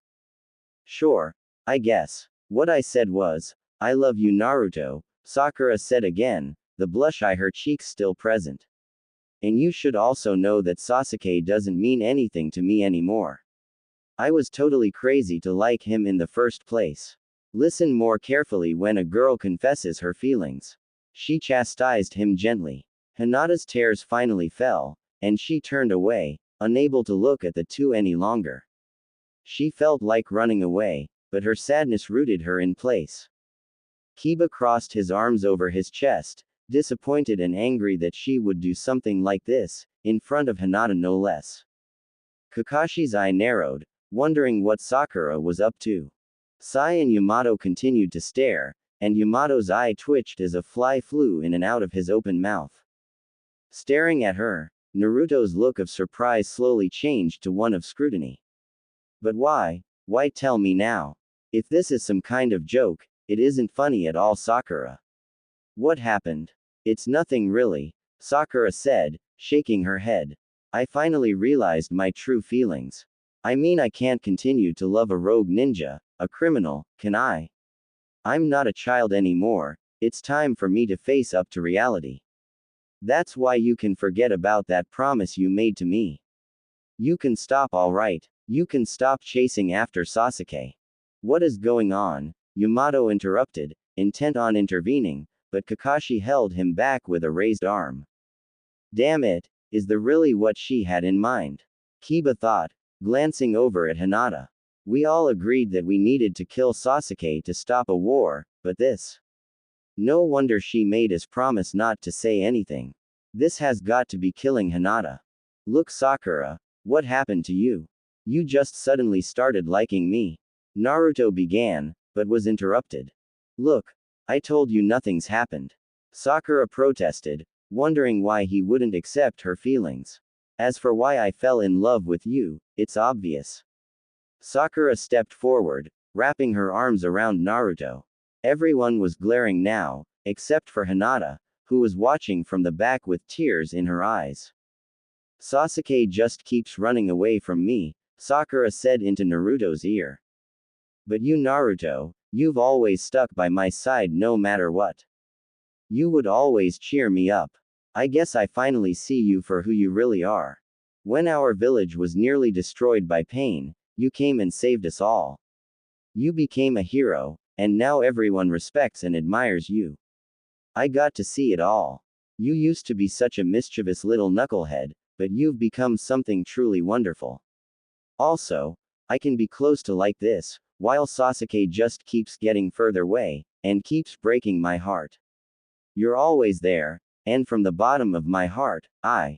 Sure, I guess. What I said was, I love you Naruto, Sakura said again, the blush on her cheeks still present. And you should also know that Sasuke doesn't mean anything to me anymore. I was totally crazy to like him in the first place. Listen more carefully when a girl confesses her feelings. She chastised him gently. Hinata's tears finally fell, and she turned away, unable to look at the two any longer. She felt like running away, but her sadness rooted her in place. Kiba crossed his arms over his chest, disappointed and angry that she would do something like this, in front of Hinata no less. Kakashi's eye narrowed, wondering what Sakura was up to. Sai and Yamato continued to stare, and Yamato's eye twitched as a fly flew in and out of his open mouth. Staring at her, Naruto's look of surprise slowly changed to one of scrutiny. But why? Why tell me now? If this is some kind of joke, it isn't funny at all, Sakura. What happened? It's nothing really, Sakura said, shaking her head. I finally realized my true feelings. I mean, I can't continue to love a rogue ninja, a criminal, can I? I'm not a child anymore, it's time for me to face up to reality. That's why you can forget about that promise you made to me. You can stop, alright. You can stop chasing after Sasuke. What is going on? Yamato interrupted, intent on intervening, but Kakashi held him back with a raised arm. Damn it, is that really what she had in mind? Kiba thought, glancing over at Hinata. We all agreed that we needed to kill Sasuke to stop a war, but this. No wonder she made us promise not to say anything. This has got to be killing Hinata. Look, Sakura, what happened to you? You just suddenly started liking me. Naruto began, but was interrupted. Look, I told you nothing's happened. Sakura protested, wondering why he wouldn't accept her feelings. As for why I fell in love with you, it's obvious. Sakura stepped forward, wrapping her arms around Naruto. Everyone was glaring now, except for Hinata, who was watching from the back with tears in her eyes. Sasuke just keeps running away from me, Sakura said into Naruto's ear. But you, Naruto, you've always stuck by my side no matter what. You would always cheer me up. I guess I finally see you for who you really are. When our village was nearly destroyed by pain, you came and saved us all. You became a hero, and now everyone respects and admires you. I got to see it all. You used to be such a mischievous little knucklehead, but you've become something truly wonderful. Also, I can be close to like this, while Sasuke just keeps getting further away, and keeps breaking my heart. You're always there, and from the bottom of my heart, I.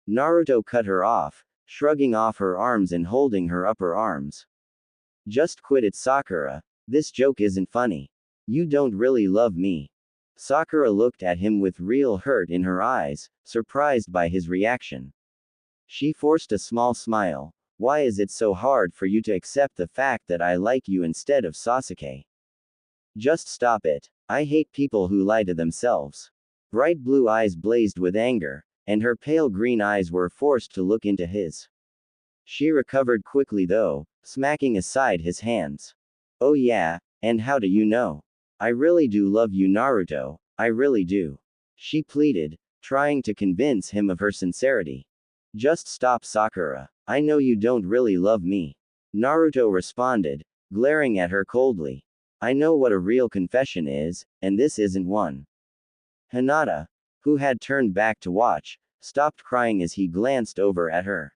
Naruto cut her off, shrugging off her arms and holding her upper arms. Just quit it, Sakura. This joke isn't funny. You don't really love me. Sakura looked at him with real hurt in her eyes, surprised by his reaction. She forced a small smile. Why is it so hard for you to accept the fact that I like you instead of Sasuke? Just stop it. I hate people who lie to themselves. Bright blue eyes blazed with anger, and her pale green eyes were forced to look into his. She recovered quickly though, smacking aside his hands. Oh yeah, and how do you know? I really do love you, Naruto, I really do. She pleaded, trying to convince him of her sincerity. Just stop, Sakura. I know you don't really love me. Naruto responded, glaring at her coldly. I know what a real confession is, and this isn't one. Hinata, who had turned back to watch, stopped crying as he glanced over at her.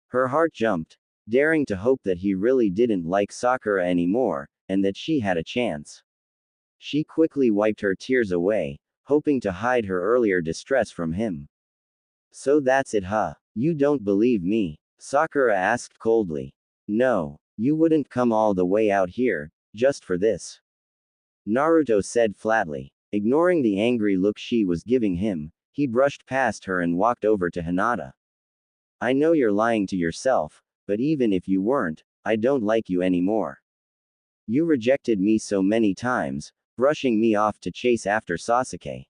Her heart jumped, daring to hope that he really didn't like Sakura anymore, and that she had a chance. She quickly wiped her tears away, hoping to hide her earlier distress from him. So that's it, huh? You don't believe me? Sakura asked coldly. No, you wouldn't come all the way out here, just for this. Naruto said flatly. Ignoring the angry look she was giving him, he brushed past her and walked over to Hinata. I know you're lying to yourself, but even if you weren't, I don't like you anymore. You rejected me so many times, brushing me off to chase after Sasuke.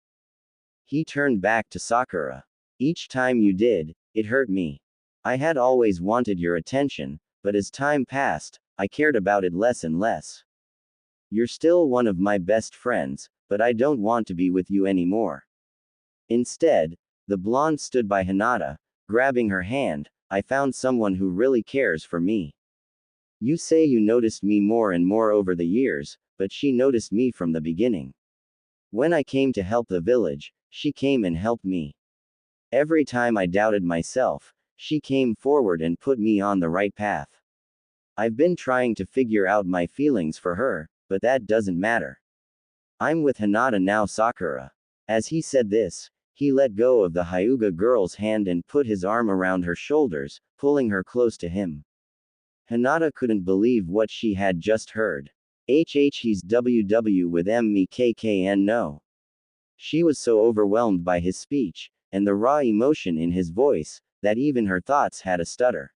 He turned back to Sakura. Each time you did, it hurt me. I had always wanted your attention, but as time passed, I cared about it less and less. You're still one of my best friends, but I don't want to be with you anymore. Instead, the blonde stood by Hinata, grabbing her hand. I found someone who really cares for me. You say you noticed me more and more over the years, but she noticed me from the beginning. When I came to help the village, she came and helped me. Every time I doubted myself, she came forward and put me on the right path. I've been trying to figure out my feelings for her, but that doesn't matter. I'm with Hinata now, Sakura. As he said this, he let go of the Hyuga girl's hand and put his arm around her shoulders, pulling her close to him. Hinata couldn't believe what she had just heard. He's WW with me KKN no. She was so overwhelmed by his speech, and the raw emotion in his voice, that even her thoughts had a stutter.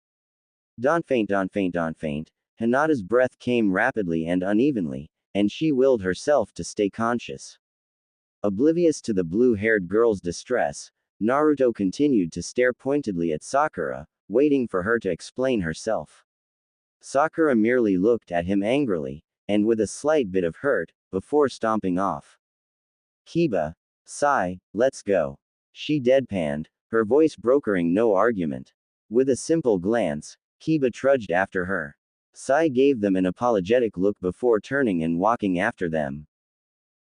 Don't faint, don't faint, don't faint. Hinata's breath came rapidly and unevenly, and she willed herself to stay conscious. Oblivious to the blue-haired girl's distress, Naruto continued to stare pointedly at Sakura, waiting for her to explain herself. Sakura merely looked at him angrily, and with a slight bit of hurt, before stomping off. Kiba, Sai, let's go. She deadpanned, her voice brokering no argument. With a simple glance, Kiba trudged after her. Sai gave them an apologetic look before turning and walking after them.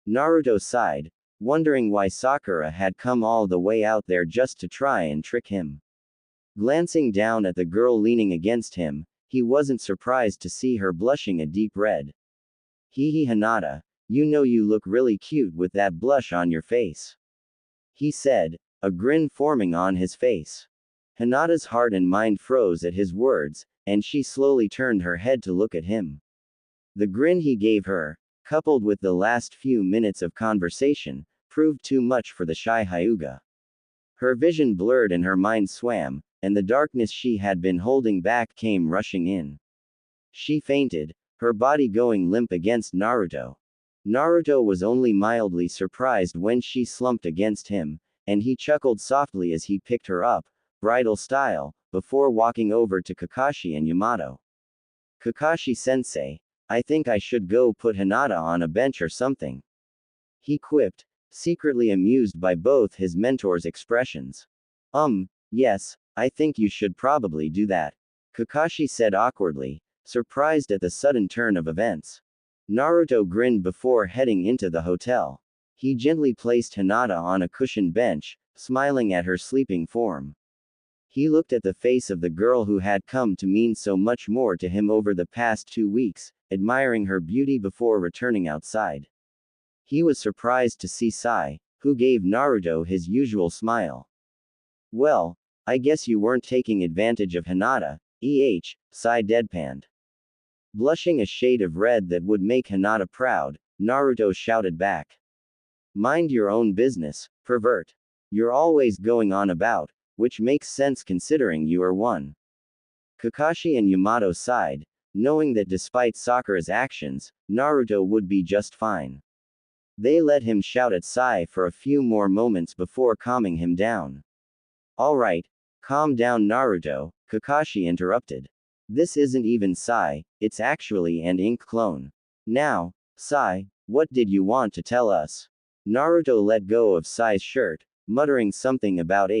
Naruto sighed, wondering why Sakura had come all the way out there just to try and trick him. Glancing down at the girl leaning against him, he wasn't surprised to see her blushing a deep red. Hee Hinata, you know you look really cute with that blush on your face. He said, a grin forming on his face. Hinata's heart and mind froze at his words, and she slowly turned her head to look at him. The grin he gave her, coupled with the last few minutes of conversation, proved too much for the shy Hyuga. Her vision blurred and her mind swam, and the darkness she had been holding back came rushing in. She fainted, her body going limp against Naruto. Naruto was only mildly surprised when she slumped against him, and he chuckled softly as he picked her up, bridal style, before walking over to Kakashi and Yamato. Kakashi-sensei, I think I should go put Hinata on a bench or something. He quipped, secretly amused by both his mentor's expressions. Yes, I think you should probably do that. Kakashi said awkwardly, surprised at the sudden turn of events. Naruto grinned before heading into the hotel. He gently placed Hinata on a cushioned bench, smiling at her sleeping form. He looked at the face of the girl who had come to mean so much more to him over the past 2 weeks, admiring her beauty before returning outside. He was surprised to see Sai, who gave Naruto his usual smile. Well, I guess you weren't taking advantage of Hinata, Sai deadpanned. Blushing a shade of red that would make Hinata proud, Naruto shouted back. Mind your own business, pervert. You're always going on about, which makes sense considering you are one. Kakashi and Yamato sighed, knowing that despite Sakura's actions, Naruto would be just fine. They let him shout at Sai for a few more moments before calming him down. Alright, calm down Naruto, Kakashi interrupted. This isn't even Sai, it's actually an ink clone. Now, Sai, what did you want to tell us? Naruto let go of Sai's shirt, muttering something about